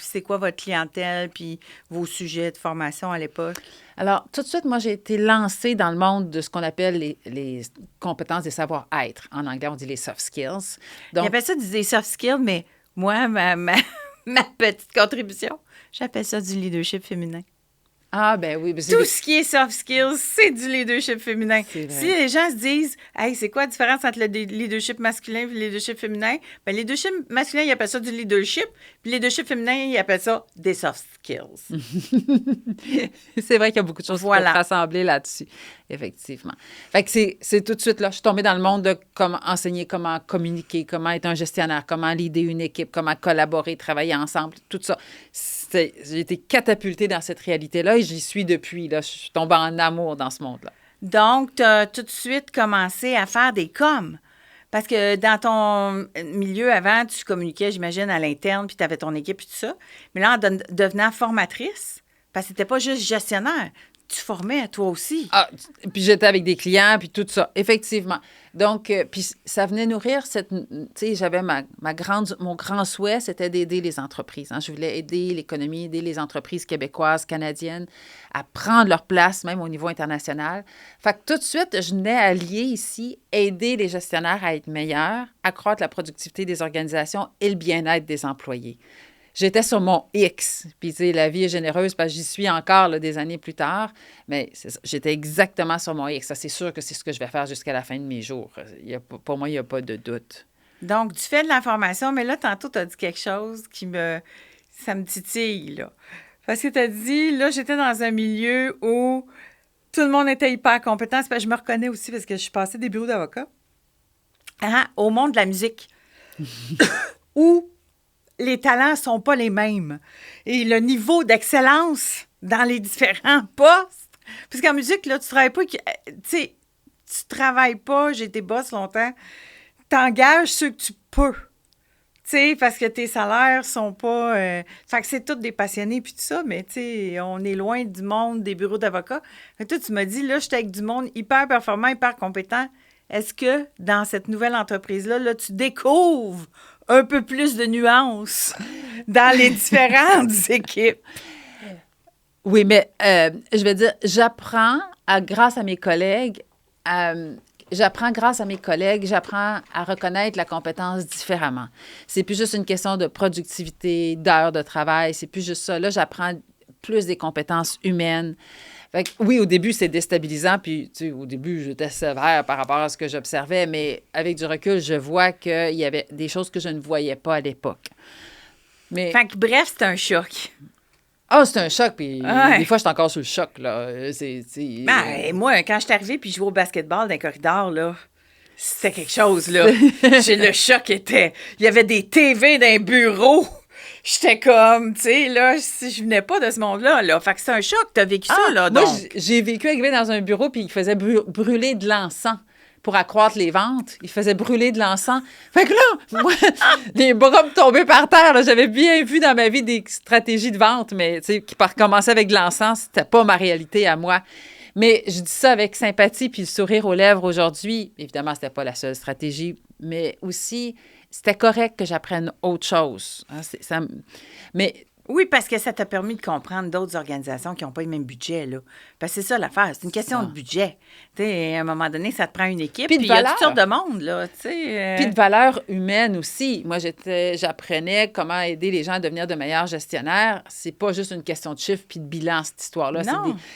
c'est quoi votre clientèle, puis vos sujets de formation à l'époque? Alors, tout de suite, moi, j'ai été lancée dans le monde de ce qu'on appelle les compétences des savoir-être. En anglais, on dit les soft skills. Donc, il appelle ça des soft skills, mais moi, ma petite contribution, j'appelle ça du leadership féminin. Ah, ben oui. Tout ce qui est soft skills, c'est du leadership féminin. Si les gens se disent, hey, c'est quoi la différence entre le leadership masculin et le leadership féminin? Bien, le leadership masculin, il appelle ça du leadership, puis le leadership féminin, il appelle ça des soft skills. C'est vrai qu'il y a beaucoup de choses qui peuvent rassembler là-dessus, effectivement. Fait que c'est tout de suite là. Je suis tombée dans le monde de comment enseigner, comment communiquer, comment être un gestionnaire, comment leader une équipe, comment collaborer, travailler ensemble, tout ça. J'ai été catapultée dans cette réalité-là et j'y suis depuis. Là. Je suis tombée en amour dans ce monde-là. Donc, tu as tout de suite commencé à faire des coms. Parce que dans ton milieu avant, tu communiquais, j'imagine, à l'interne, puis tu avais ton équipe et tout ça. Mais là, en devenant formatrice, parce que tu n'étais pas juste gestionnaire, tu formais toi aussi. Ah, puis j'étais avec des clients, puis tout ça, effectivement. Donc, puis ça venait nourrir cette... Tu sais, j'avais mon grand souhait, c'était d'aider les entreprises. Hein. Je voulais aider l'économie, aider les entreprises québécoises, canadiennes à prendre leur place, même au niveau international. Fait que tout de suite, je venais allier ici, aider les gestionnaires à être meilleurs, accroître la productivité des organisations et le bien-être des employés. J'étais sur mon X. Puis, tu sais, la vie est généreuse parce que j'y suis encore là, des années plus tard. Mais j'étais exactement sur mon X. Ça, c'est sûr que c'est ce que je vais faire jusqu'à la fin de mes jours. Pour moi, il n'y a pas de doute. Donc, tu fais de la formation, mais là, tantôt, tu as dit quelque chose ça me titille, là. Parce que tu as dit, là, j'étais dans un milieu où tout le monde était hyper compétent. Parce que je me reconnais aussi parce que je suis passée des bureaux d'avocats au monde de la musique. Où les talents ne sont pas les mêmes. Et le niveau d'excellence dans les différents postes. Parce qu'en musique, là, tu travailles pas... Tu sais, tu travailles pas, j'ai été boss longtemps, t'engages ceux que tu peux. Tu sais, parce que tes salaires sont pas... fait que c'est tous des passionnés puis tout ça, mais tu sais, on est loin du monde des bureaux d'avocats. Fait que toi, tu m'as dit, là, j'étais avec du monde hyper performant, hyper compétent. Est-ce que dans cette nouvelle entreprise-là, là, tu découvres un peu plus de nuances dans les différentes équipes? Oui, mais je vais dire, j'apprends grâce à mes collègues, j'apprends à reconnaître la compétence différemment. C'est plus juste une question de productivité, d'heures de travail, c'est plus juste ça. Là, j'apprends plus des compétences humaines. Fait que, oui, au début, c'est déstabilisant, puis tu sais, au début, j'étais sévère par rapport à ce que j'observais, mais avec du recul, je vois qu'il y avait des choses que je ne voyais pas à l'époque. Mais... Fait que bref, c'est un choc. Ah, c'est un choc, puis des fois, je suis encore sur le choc, là. Moi, quand je suis arrivée puis je jouais au basketball dans les corridors, là, c'était quelque chose, là. Le choc était... Il y avait des TV dans les bureaux. J'étais comme, tu sais, là, je venais pas de ce monde-là, là. Fait que c'est un choc, t'as vécu ça, là, donc. Moi, j'ai vécu arriver dans un bureau, puis il faisait brûler de l'encens pour accroître les ventes. Il faisait brûler de l'encens. Fait que là, moi, les bras me tombaient par terre, là. J'avais bien vu dans ma vie des stratégies de vente, mais, tu sais, qui commençaient avec de l'encens, c'était pas ma réalité à moi. Mais je dis ça avec sympathie puis le sourire aux lèvres aujourd'hui. Évidemment, c'était pas la seule stratégie, mais aussi... C'était correct que j'apprenne autre chose. Mais oui, parce que ça t'a permis de comprendre d'autres organisations qui n'ont pas le même budget, là. Parce que c'est ça l'affaire, c'est une question de budget. Tu sais, à un moment donné, ça te prend une équipe, puis il y a toutes sortes de monde, là, tu sais. Puis de valeurs humaines aussi. Moi, j'apprenais comment aider les gens à devenir de meilleurs gestionnaires. C'est pas juste une question de chiffres puis de bilan, cette histoire-là.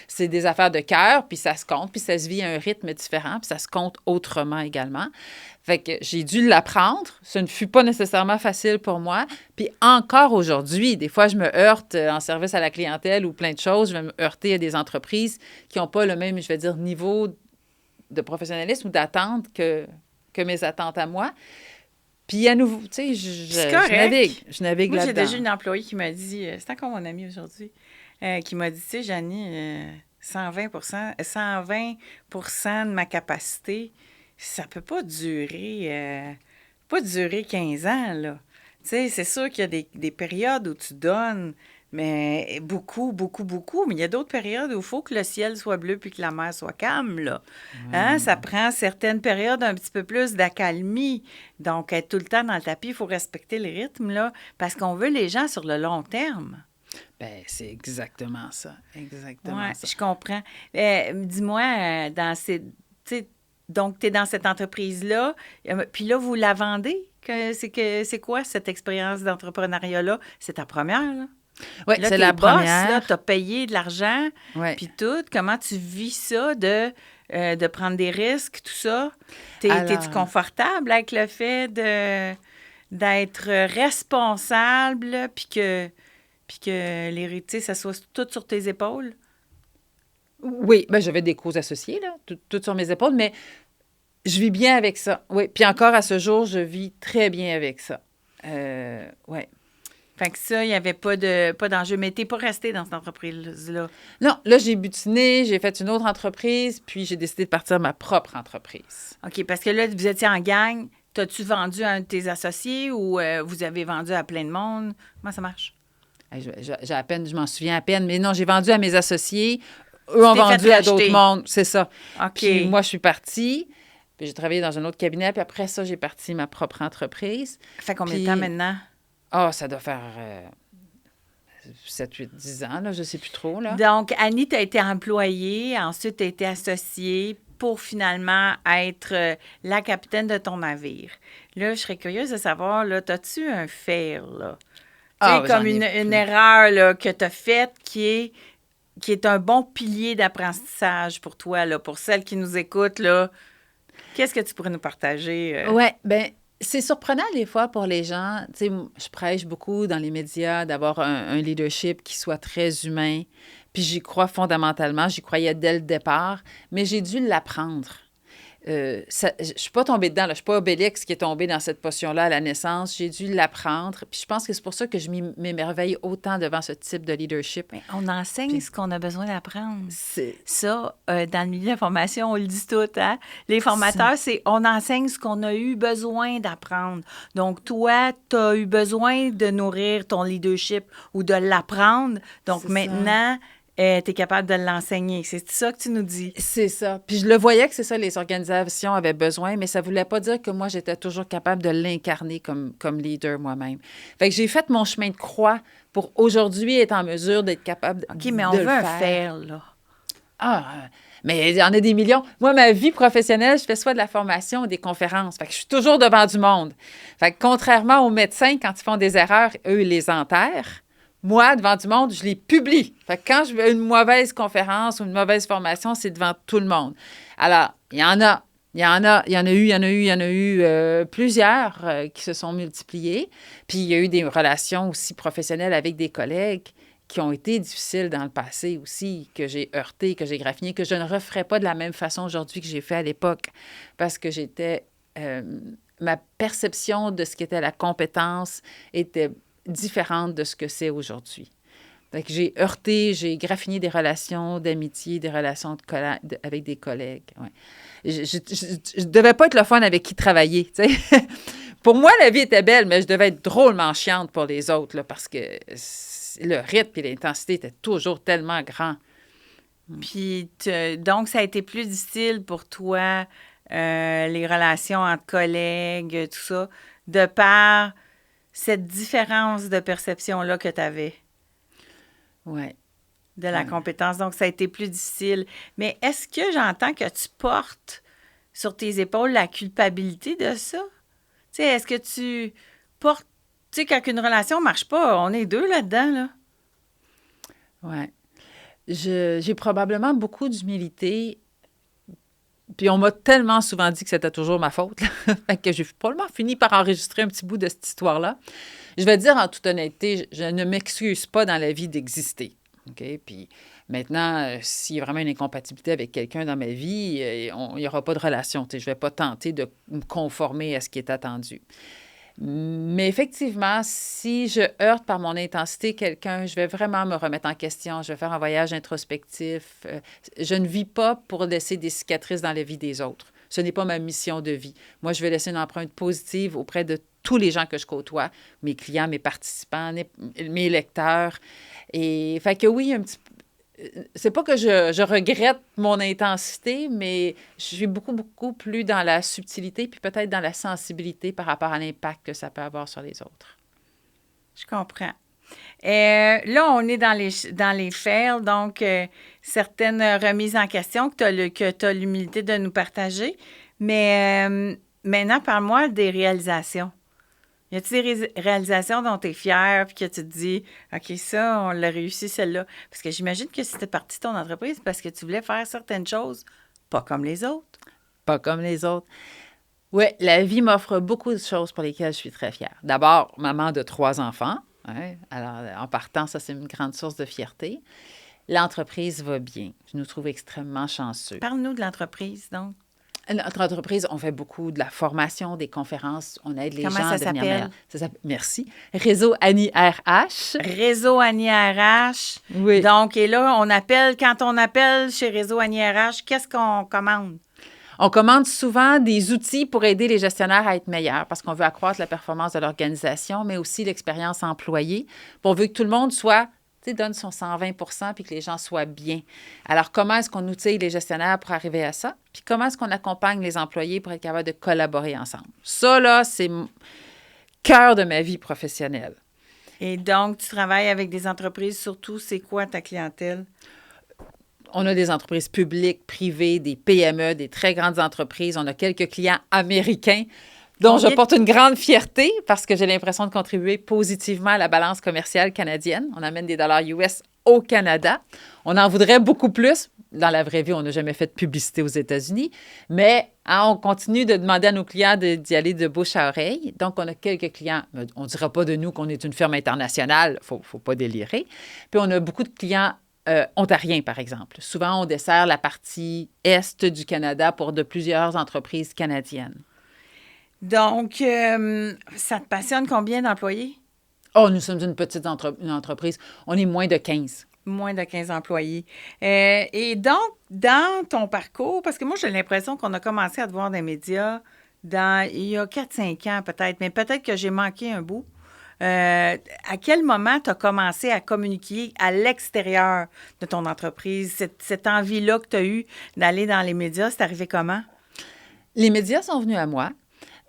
C'est des affaires de cœur, puis ça se compte, puis ça se vit à un rythme différent, puis ça se compte autrement également. Fait que j'ai dû l'apprendre. Ce ne fut pas nécessairement facile pour moi. Puis encore aujourd'hui, des fois, je me heurte en service à la clientèle ou plein de choses. Je vais me heurter à des entreprises qui n'ont pas le même, je vais dire, niveau de professionnalisme ou d'attente que mes attentes à moi. Puis à nouveau, tu sais, je navigue moi, là-dedans. J'ai déjà une employée qui m'a dit, c'est encore mon amie aujourd'hui, qui m'a dit, tu sais, Janie, 120 de ma capacité, ça peut pas durer 15 ans, là. Tu sais, c'est sûr qu'il y a des périodes où tu donnes Mais beaucoup, beaucoup, beaucoup. Mais il y a d'autres périodes où il faut que le ciel soit bleu puis que la mer soit calme, là. Hein? Ça prend certaines périodes un petit peu plus d'accalmie. Donc, être tout le temps dans le tapis, il faut respecter le rythme, là, parce qu'on veut les gens sur le long terme. Ben, c'est exactement ça. Exactement Oui, ça. je comprends. Dis-moi, donc, tu es dans cette entreprise-là, puis là, vous la vendez? C'est quoi cette expérience d'entrepreneuriat-là? C'est ta première, là? Oui, Là, c'est t'es la boss, première. là, t'as payé de l'argent, Ouais. puis tout. Comment tu vis ça de prendre des risques, tout ça? T'es-tu Alors, confortable avec le fait d'être responsable, puis que l'héritier, ça soit tout sur tes épaules? oui, ben, j'avais des causes associées, là, toutes sur mes épaules, mais je vis bien avec ça. Oui, puis encore à ce jour, je vis très bien avec ça. Oui. Fait que ça, il n'y avait pas d'enjeu. Mais t'es pas resté dans cette entreprise-là. Non, là, j'ai butiné, j'ai fait une autre entreprise, puis j'ai décidé de partir ma propre entreprise. OK, parce que là, vous étiez en gang. T'as-tu vendu à un de tes associés ou vous avez vendu à plein de monde? Comment ça marche? Hey, j'ai à peine, je m'en souviens à peine, mais non, j'ai vendu à mes associés. Eux ont Tu t'es fait vendu à d'autres racheter. mondes, c'est ça. OK. Puis moi, je suis partie, puis j'ai travaillé dans un autre cabinet, puis après ça, j'ai parti ma propre entreprise. Ça fait combien de Puis, temps maintenant? ça doit faire 7, 8, 10 ans, là, je sais plus trop, là. Donc, Annie, tu as été employée, ensuite tu as été associée pour finalement être la capitaine de ton navire. Là, je serais curieuse de savoir, là, as-tu un fail, là? Tu sais, Ben, comme j'en ai une plus. erreur là, que tu as faite qui est un bon pilier d'apprentissage pour toi, là, pour celles qui nous écoutent, là. Qu'est-ce que tu pourrais nous partager? Ouais, ben c'est surprenant des fois pour les gens. Tu sais, je prêche beaucoup dans les médias d'avoir un leadership qui soit très humain. Puis j'y crois fondamentalement. J'y croyais dès le départ, mais j'ai dû l'apprendre. Je suis pas tombée dedans, là. Je suis pas Obélix qui est tombé dans cette potion-là à la naissance. J'ai dû l'apprendre. Puis je pense que c'est pour ça que je m'émerveille autant devant ce type de leadership. Mais on enseigne Puis ce qu'on a besoin d'apprendre. c'est Ça, dans le milieu de la formation, on le dit tout, hein? Les formateurs, c'est on enseigne ce qu'on a eu besoin d'apprendre. Donc, toi, tu as eu besoin de nourrir ton leadership ou de l'apprendre. Donc, c'est ça. maintenant, tu es capable de l'enseigner. C'est ça que tu nous dis. C'est ça. Puis je le voyais que c'est ça, les organisations avaient besoin, mais ça ne voulait pas dire que moi, j'étais toujours capable de l'incarner comme leader moi-même. Fait que j'ai fait mon chemin de croix pour aujourd'hui être en mesure d'être capable OK, de mais on le veut un faire. fail, là. Mais il y en a des millions. Moi, ma vie professionnelle, je fais soit de la formation ou des conférences. Fait que je suis toujours devant du monde. Fait que contrairement aux médecins, quand ils font des erreurs, eux, ils les enterrent. Moi, devant du monde, je les publie. Fait que quand je veux une mauvaise conférence ou une mauvaise formation, c'est devant tout le monde. Alors, il y en a eu plusieurs qui se sont multipliés. Puis il y a eu des relations aussi professionnelles avec des collègues qui ont été difficiles dans le passé aussi, que j'ai heurté, que j'ai graffiné, que je ne referais pas de la même façon aujourd'hui que j'ai fait à l'époque, parce que ma perception de ce qu'était la compétence était différente de ce que c'est aujourd'hui. Donc, j'ai heurté, j'ai graffiné des relations d'amitié, des relations avec des collègues. Ouais. Je devais pas être le fun avec qui travailler, tu sais. Pour moi, la vie était belle, mais je devais être drôlement chiante pour les autres, là, parce que le rythme et l'intensité étaient toujours tellement grands. Puis, donc, ça a été plus difficile pour toi, les relations entre collègues, tout ça, de par cette différence de perception-là que tu avais Oui. de la compétence. Donc, ça a été plus difficile. Mais est-ce que j'entends que tu portes sur tes épaules la culpabilité de ça? Tu sais, est-ce que tu portes... Tu sais, quand une relation ne marche pas, on est deux là-dedans, là. Oui. J'ai probablement beaucoup d'humilité. Puis on m'a tellement souvent dit que c'était toujours ma faute, là, que j'ai probablement fini par enregistrer un petit bout de cette histoire-là. Je vais dire en toute honnêteté, je ne m'excuse pas dans la vie d'exister. OK? Puis maintenant, s'il y a vraiment une incompatibilité avec quelqu'un dans ma vie, il n'y aura pas de relation. Je ne vais pas tenter de me conformer à ce qui est attendu. Mais effectivement, si je heurte par mon intensité quelqu'un, je vais vraiment me remettre en question. Je vais faire un voyage introspectif. Je ne vis pas pour laisser des cicatrices dans la vie des autres. Ce n'est pas ma mission de vie. Moi, je vais laisser une empreinte positive auprès de tous les gens que je côtoie, mes clients, mes participants, mes lecteurs. Et fait que oui, un petit peu. C'est pas que je regrette mon intensité, mais je suis beaucoup, beaucoup plus dans la subtilité puis peut-être dans la sensibilité par rapport à l'impact que ça peut avoir sur les autres. Je comprends. Là, on est dans les fails, donc certaines remises en question que tu as l'humilité de nous partager. Mais maintenant, parle-moi des réalisations. Y a-t-il des réalisations dont tu es fière puis que tu te dis, OK, ça, on l'a réussi, celle-là? Parce que j'imagine que si tu es parti de ton entreprise, c'est parce que tu voulais faire certaines choses pas comme les autres. Pas comme les autres. Oui, la vie m'offre beaucoup de choses pour lesquelles je suis très fière. D'abord, maman de 3 enfants. Hein? Alors, en partant, ça, c'est une grande source de fierté. L'entreprise va bien. Je nous trouve extrêmement chanceux. Parle-nous de l'entreprise, donc. Notre entreprise, on fait beaucoup de la formation, des conférences. On aide les gens à devenir meilleurs. Ça s'appelle? Merci. Réseau Annie RH. Réseau Annie RH. Oui. Donc, et là, quand on appelle chez Réseau Annie RH, qu'est-ce qu'on commande? On commande souvent des outils pour aider les gestionnaires à être meilleurs parce qu'on veut accroître la performance de l'organisation, mais aussi l'expérience employée. On veut que tout le monde donne son 120 % puis que les gens soient bien. Alors, comment est-ce qu'on outille les gestionnaires pour arriver à ça? Puis comment est-ce qu'on accompagne les employés pour être capable de collaborer ensemble? Ça, là, c'est le cœur de ma vie professionnelle. Et donc, tu travailles avec des entreprises, surtout, c'est quoi ta clientèle? On a des entreprises publiques, privées, des PME, des très grandes entreprises. On a quelques clients américains dont je porte une grande fierté parce que j'ai l'impression de contribuer positivement à la balance commerciale canadienne. On amène des dollars US au Canada. On en voudrait beaucoup plus. Dans la vraie vie, on n'a jamais fait de publicité aux États-Unis, mais on continue de demander à nos clients d'y aller de bouche à oreille. Donc, on a quelques clients. On ne dira pas de nous qu'on est une firme internationale. Il ne faut pas délirer. Puis, on a beaucoup de clients ontariens, par exemple. Souvent, on dessert la partie est du Canada pour de plusieurs entreprises canadiennes. Donc, ça te passionne combien d'employés? Oh, nous sommes une petite entreprise. On est moins de 15. Moins de 15 employés. Et donc, dans ton parcours, parce que moi, j'ai l'impression qu'on a commencé à te voir dans les médias il y a 4-5 ans peut-être, mais peut-être que j'ai manqué un bout. À quel moment tu as commencé à communiquer à l'extérieur de ton entreprise? Cette envie-là que tu as eue d'aller dans les médias, c'est arrivé comment? Les médias sont venus à moi.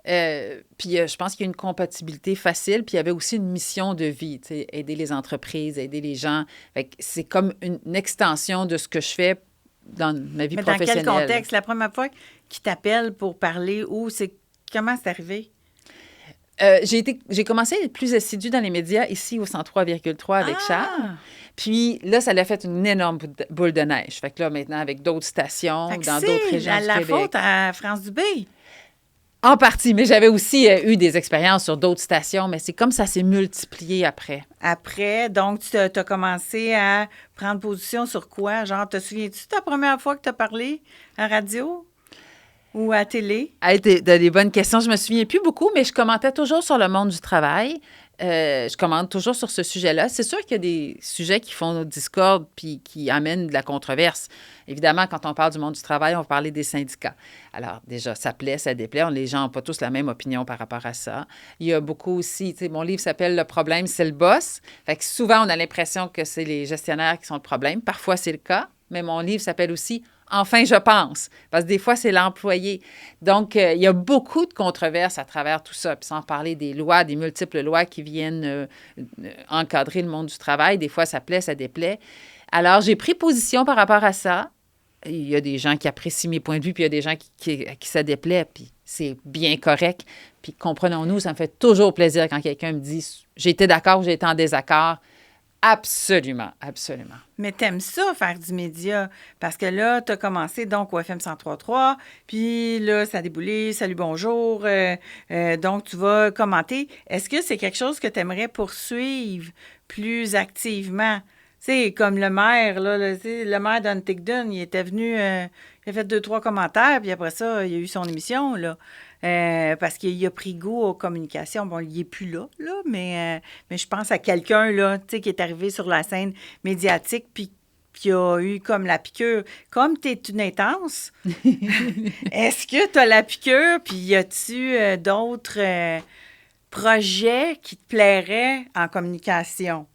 Puis je pense qu'il y a une compatibilité facile. Puis il y avait aussi une mission de vie, aider les entreprises, aider les gens. Fait que c'est comme une extension de ce que je fais dans ma vie professionnelle. Dans quel contexte? La première fois qu'ils t'appellent pour parler, comment c'est arrivé? J'ai commencé à être plus assidue dans les médias ici au 103,3 avec Charles. Puis là, ça l'a fait une énorme boule de neige. Fait que là, maintenant, avec d'autres stations, dans d'autres régions du Québec. C'est la faute à France Dubé. En partie, mais j'avais aussi eu des expériences sur d'autres stations, mais c'est comme ça s'est multiplié après. Après, donc, tu as commencé à prendre position sur quoi? Genre, te souviens-tu de ta première fois que tu as parlé à radio? Ou à télé? Des bonnes questions. Je me souviens plus beaucoup, mais je commentais toujours sur le monde du travail. Je commente toujours sur ce sujet-là. C'est sûr qu'il y a des sujets qui font discorde puis qui amènent de la controverse. Évidemment, quand on parle du monde du travail, on va parler des syndicats. Alors, déjà, ça plaît, ça déplaît. Les gens n'ont pas tous la même opinion par rapport à ça. Il y a beaucoup aussi, mon livre s'appelle « Le problème, c'est le boss ». Fait que souvent, on a l'impression que c'est les gestionnaires qui sont le problème. Parfois, c'est le cas. Mais mon livre s'appelle aussi « Enfin, je pense », parce que des fois, c'est l'employé. Donc, il y a beaucoup de controverses à travers tout ça. Puis sans parler des lois, des multiples lois qui viennent encadrer le monde du travail. Des fois, ça plaît, ça déplaît. Alors, j'ai pris position par rapport à ça. Il y a des gens qui apprécient mes points de vue, puis il y a des gens qui ça déplaît, puis c'est bien correct. Puis comprenons-nous, ça me fait toujours plaisir quand quelqu'un me dit « j'ai été d'accord ou j'ai été en désaccord ». Absolument, absolument. Mais t'aimes ça, faire du média, parce que là, t'as commencé donc au FM 103.3, puis là, ça a déboulé, salut, bonjour, donc tu vas commenter. Est-ce que c'est quelque chose que t'aimerais poursuivre plus activement? Tu sais, comme le maire, là, le maire d'Huntingdon, il était venu, il a fait 2-3 commentaires, puis après ça, il a eu son émission, là. Parce qu'il a pris goût aux communications. Bon, il n'est plus là, mais je pense à quelqu'un, là, tu sais, qui est arrivé sur la scène médiatique, puis qui a eu comme la piqûre. Comme tu es une intense, est-ce que tu as la piqûre, puis y a-tu d'autres projet qui te plairait en communication?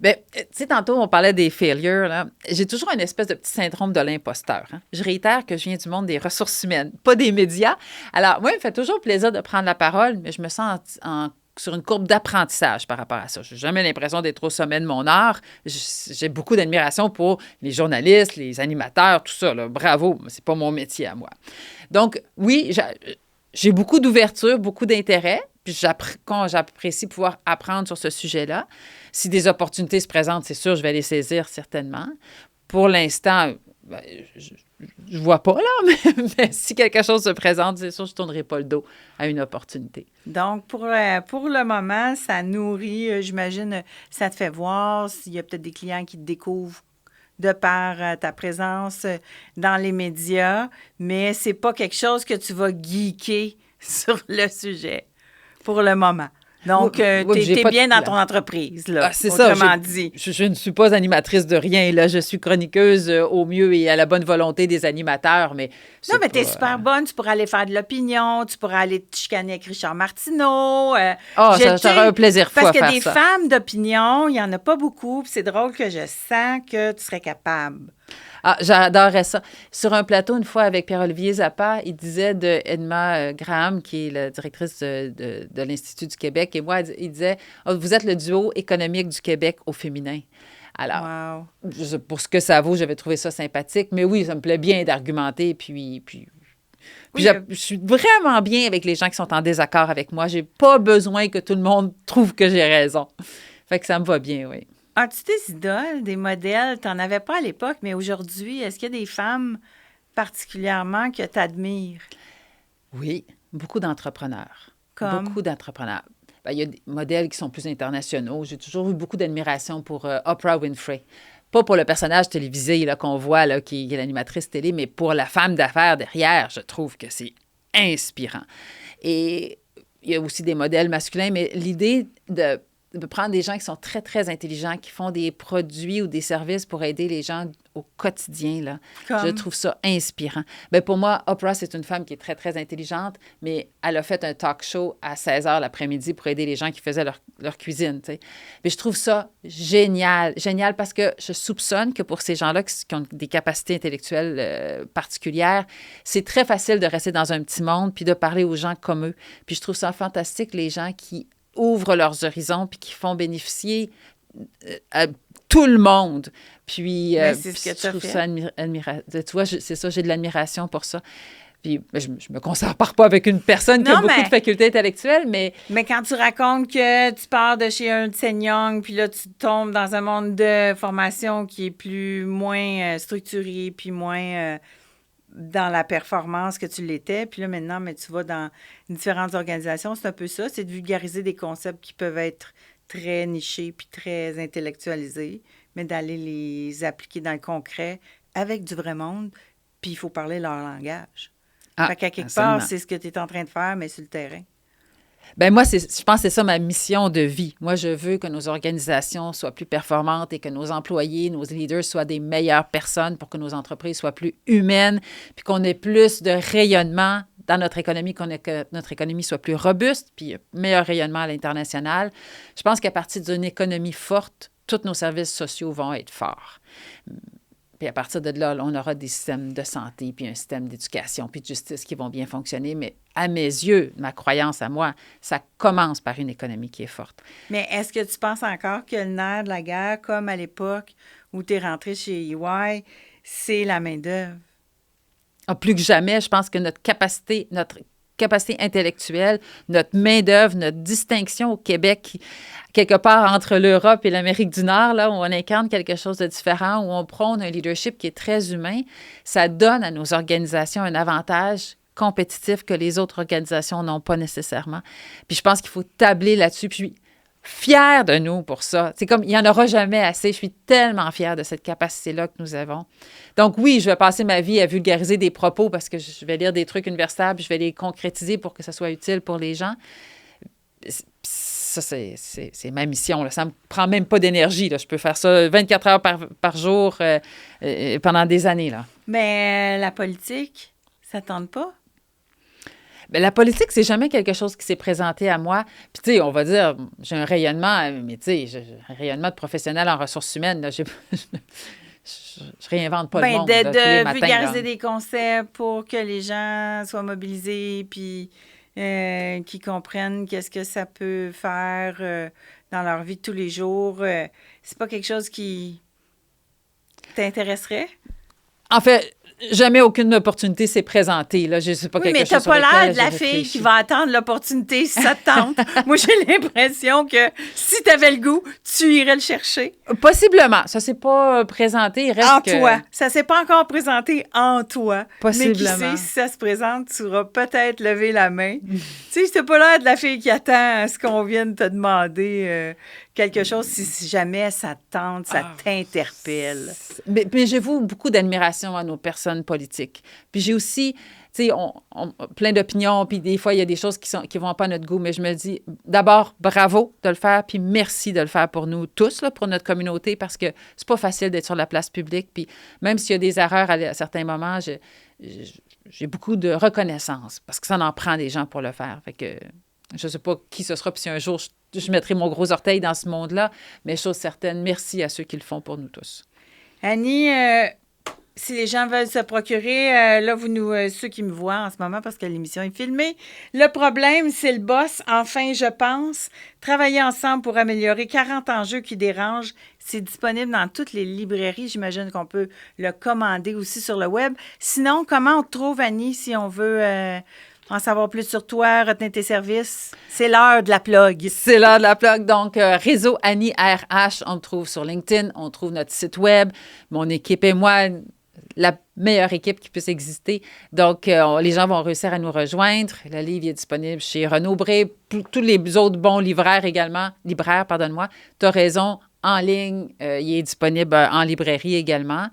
Bien, tu sais, tantôt, on parlait des failures, là. J'ai toujours une espèce de petit syndrome de l'imposteur, hein. Je réitère que je viens du monde des ressources humaines, pas des médias. Alors, moi, il me fait toujours plaisir de prendre la parole, mais je me sens sur une courbe d'apprentissage par rapport à ça. Je n'ai jamais l'impression d'être au sommet de mon art. J'ai beaucoup d'admiration pour les journalistes, les animateurs, tout ça, là. Bravo, mais c'est pas mon métier à moi. Donc, oui, j'ai beaucoup d'ouverture, beaucoup d'intérêt, puis j'apprécie pouvoir apprendre sur ce sujet-là. Si des opportunités se présentent, c'est sûr, je vais les saisir certainement. Pour l'instant, ben, je vois pas, là, mais si quelque chose se présente, c'est sûr, je ne tournerai pas le dos à une opportunité. Donc, pour le moment, ça nourrit, j'imagine, ça te fait voir s'il y a peut-être des clients qui te découvrent de par ta présence dans les médias, mais c'est pas quelque chose que tu vas geeker sur le sujet pour le moment. Donc, tu es bien dans ton entreprise, là, c'est autrement ça, dit. Je ne suis pas animatrice de rien, là. Je suis chroniqueuse au mieux et à la bonne volonté des animateurs, mais... Non, mais tu es super bonne. Tu pourras aller faire de l'opinion, tu pourras aller te chicaner avec Richard Martineau. Ça serait un plaisir fou à faire ça. Parce que des femmes d'opinion, il n'y en a pas beaucoup. Puis c'est drôle que je sens que tu serais capable. Ah, j'adorerais ça. Sur un plateau, une fois, avec Pierre-Olivier Zappa, il disait de Edma Graham, qui est la directrice de l'Institut du Québec, et moi, il disait « Vous êtes le duo économique du Québec au féminin. » Alors, pour ce que ça vaut, j'avais trouvé ça sympathique. Mais oui, ça me plaît bien d'argumenter, puis je suis vraiment bien avec les gens qui sont en désaccord avec moi. J'ai pas besoin que tout le monde trouve que j'ai raison. Fait que ça me va bien, oui. As-tu des idoles, des modèles? Tu n'en avais pas à l'époque, mais aujourd'hui, est-ce qu'il y a des femmes particulièrement que tu admires? Oui, beaucoup d'entrepreneurs. Comme? Beaucoup d'entrepreneurs. Ben, il y a des modèles qui sont plus internationaux. J'ai toujours eu beaucoup d'admiration pour Oprah Winfrey. Pas pour le personnage télévisé là, qu'on voit, là, qui est l'animatrice télé, mais pour la femme d'affaires derrière, je trouve que c'est inspirant. Et il y a aussi des modèles masculins, mais l'idée de prendre des gens qui sont très, très intelligents, qui font des produits ou des services pour aider les gens au quotidien, là, je trouve ça inspirant. Bien, pour moi, Oprah, c'est une femme qui est très, très intelligente, mais elle a fait un talk show à 16h l'après-midi pour aider les gens qui faisaient leur cuisine, tu sais. Mais je trouve ça génial parce que je soupçonne que pour ces gens-là qui ont des capacités intellectuelles particulières, c'est très facile de rester dans un petit monde puis de parler aux gens comme eux. Puis je trouve ça fantastique, les gens qui ouvrent leurs horizons puis qui font bénéficier à tout le monde. Puis, c'est ce que tu trouve ça admirable. Tu vois, c'est ça, j'ai de l'admiration pour ça. Puis, je me compare pas avec une personne qui a beaucoup de facultés intellectuelles, mais... Mais quand tu racontes que tu pars de chez un Ernst & Young, puis là, tu tombes dans un monde de formation qui est moins structuré, puis moins... dans la performance que tu l'étais. Puis là, maintenant, mais tu vas dans différentes organisations. C'est un peu ça, c'est de vulgariser des concepts qui peuvent être très nichés puis très intellectualisés, mais d'aller les appliquer dans le concret avec du vrai monde, puis il faut parler leur langage. Fait qu'à quelque part, c'est ce que tu es en train de faire, mais sur le terrain. Bien, moi, je pense que c'est ça ma mission de vie. Moi, je veux que nos organisations soient plus performantes et que nos employés, nos leaders soient des meilleures personnes pour que nos entreprises soient plus humaines, puis qu'on ait plus de rayonnement dans notre économie, que notre économie soit plus robuste, puis meilleur rayonnement à l'international. Je pense qu'à partir d'une économie forte, tous nos services sociaux vont être forts. Puis à partir de là, on aura des systèmes de santé, puis un système d'éducation, puis de justice qui vont bien fonctionner. Mais à mes yeux, ma croyance à moi, ça commence par une économie qui est forte. Mais est-ce que tu penses encore que le nerf de la guerre, comme à l'époque où tu es rentré chez EY, c'est la main-d'œuvre? Plus que jamais, je pense que notre capacité intellectuelle, notre main-d'œuvre, notre distinction au Québec, quelque part entre l'Europe et l'Amérique du Nord, là, où on incarne quelque chose de différent, où on prône un leadership qui est très humain, ça donne à nos organisations un avantage compétitif que les autres organisations n'ont pas nécessairement. Puis je pense qu'il faut tabler là-dessus. Puis fière de nous pour ça. C'est comme, il n'y en aura jamais assez. Je suis tellement fière de cette capacité-là que nous avons. Donc oui, je vais passer ma vie à vulgariser des propos parce que je vais lire des trucs universitaires, puis je vais les concrétiser pour que ça soit utile pour les gens. Ça, c'est ma mission, là. Ça ne me prend même pas d'énergie, là. Je peux faire ça 24 heures par jour pendant des années, là. Mais la politique, ça ne tente pas? Bien, la politique, c'est jamais quelque chose qui s'est présenté à moi. Puis, tu sais, on va dire, j'ai un rayonnement, mais tu sais, j'ai un rayonnement de professionnel en ressources humaines. Là, je réinvente pas le monde là, tous les matins. De vulgariser des concepts pour que les gens soient mobilisés, puis qu'ils comprennent qu'est-ce que ça peut faire dans leur vie de tous les jours. C'est pas quelque chose qui t'intéresserait? En fait, jamais aucune opportunité s'est présentée. Là. Je sais pas quelque mais chose t'as pas l'air de la j'ai fille réfléchi. qui va attendre l'opportunité si ça te tente. Moi, j'ai l'impression que si t'avais le goût, tu irais le chercher. Possiblement. Ça s'est pas présenté. Il reste En que... toi. Ça s'est pas encore présenté en toi. Possiblement. Mais qui sait, si ça se présente, tu auras peut-être levé la main. Tu sais, t'as pas l'air de la fille qui attend à ce qu'on vienne te demander quelque chose si jamais ça te tente, ça t'interpelle. Mais j'ai beaucoup d'admiration à nos personnes politiques. Puis j'ai aussi, tu sais, on plein d'opinions, puis des fois, il y a des choses qui vont pas à notre goût, mais je me dis, d'abord, bravo de le faire, puis merci de le faire pour nous tous, là, pour notre communauté, parce que c'est pas facile d'être sur la place publique, puis même s'il y a des erreurs à certains moments, j'ai beaucoup de reconnaissance, parce que ça en prend des gens pour le faire. Fait que je sais pas qui ce sera, puis si un jour je mettrai mon gros orteil dans ce monde-là, mais chose certaine, merci à ceux qui le font pour nous tous. Annie, si les gens veulent se procurer, là, ceux qui me voient en ce moment, parce que l'émission est filmée, le problème, c'est le boss. Enfin, je pense. Travailler ensemble pour améliorer 40 enjeux qui dérangent. C'est disponible dans toutes les librairies. J'imagine qu'on peut le commander aussi sur le web. Sinon, comment on te trouve, Annie, si on veut en savoir plus sur toi, retenir tes services? C'est l'heure de la plug. C'est l'heure de la plug. Donc, Réseau Annie RH, on me trouve sur LinkedIn, on trouve notre site web, mon équipe et moi, la meilleure équipe qui puisse exister. Donc, les gens vont réussir à nous rejoindre. Le livre est disponible chez Renaud Bré, tous les autres bons libraires, pardonne-moi. Tu as raison, en ligne, il est disponible en librairie également.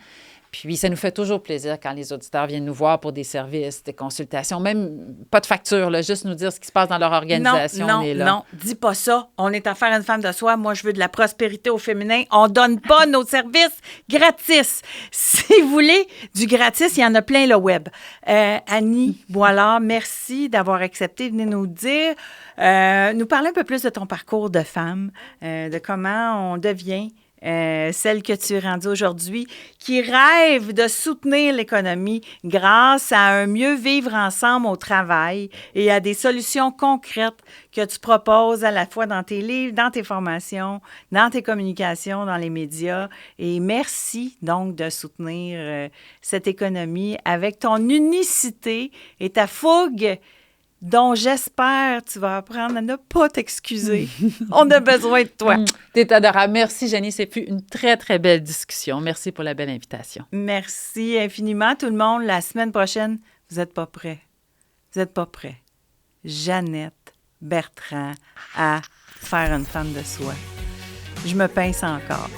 Puis, ça nous fait toujours plaisir quand les auditeurs viennent nous voir pour des services, des consultations, même pas de facture, là, juste nous dire ce qui se passe dans leur organisation. Non, dis pas ça. On est à faire une femme de soi. Moi, je veux de la prospérité au féminin. On donne pas nos services gratis. Si vous voulez du gratis, il y en a plein le web. Annie Boilard, merci d'avoir accepté de venir nous dire, nous parler un peu plus de ton parcours de femme, de comment on devient celle que tu es rendue aujourd'hui, qui rêve de soutenir l'économie grâce à un mieux vivre ensemble au travail et à des solutions concrètes que tu proposes à la fois dans tes livres, dans tes formations, dans tes communications, dans les médias. Et merci donc de soutenir cette économie avec ton unicité et ta fougue dont j'espère tu vas apprendre à ne pas t'excuser. On a besoin de toi. T'es adorable. Merci, Jenny. C'est fut une très, très belle discussion. Merci pour la belle invitation. Merci infiniment, tout le monde. La semaine prochaine, vous n'êtes pas prêts. Vous n'êtes pas prêts. Jeannette Bertrand à faire une femme de soi. Je me pince encore.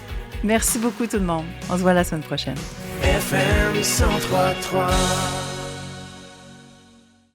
Merci beaucoup, tout le monde. On se voit la semaine prochaine. FM 103.3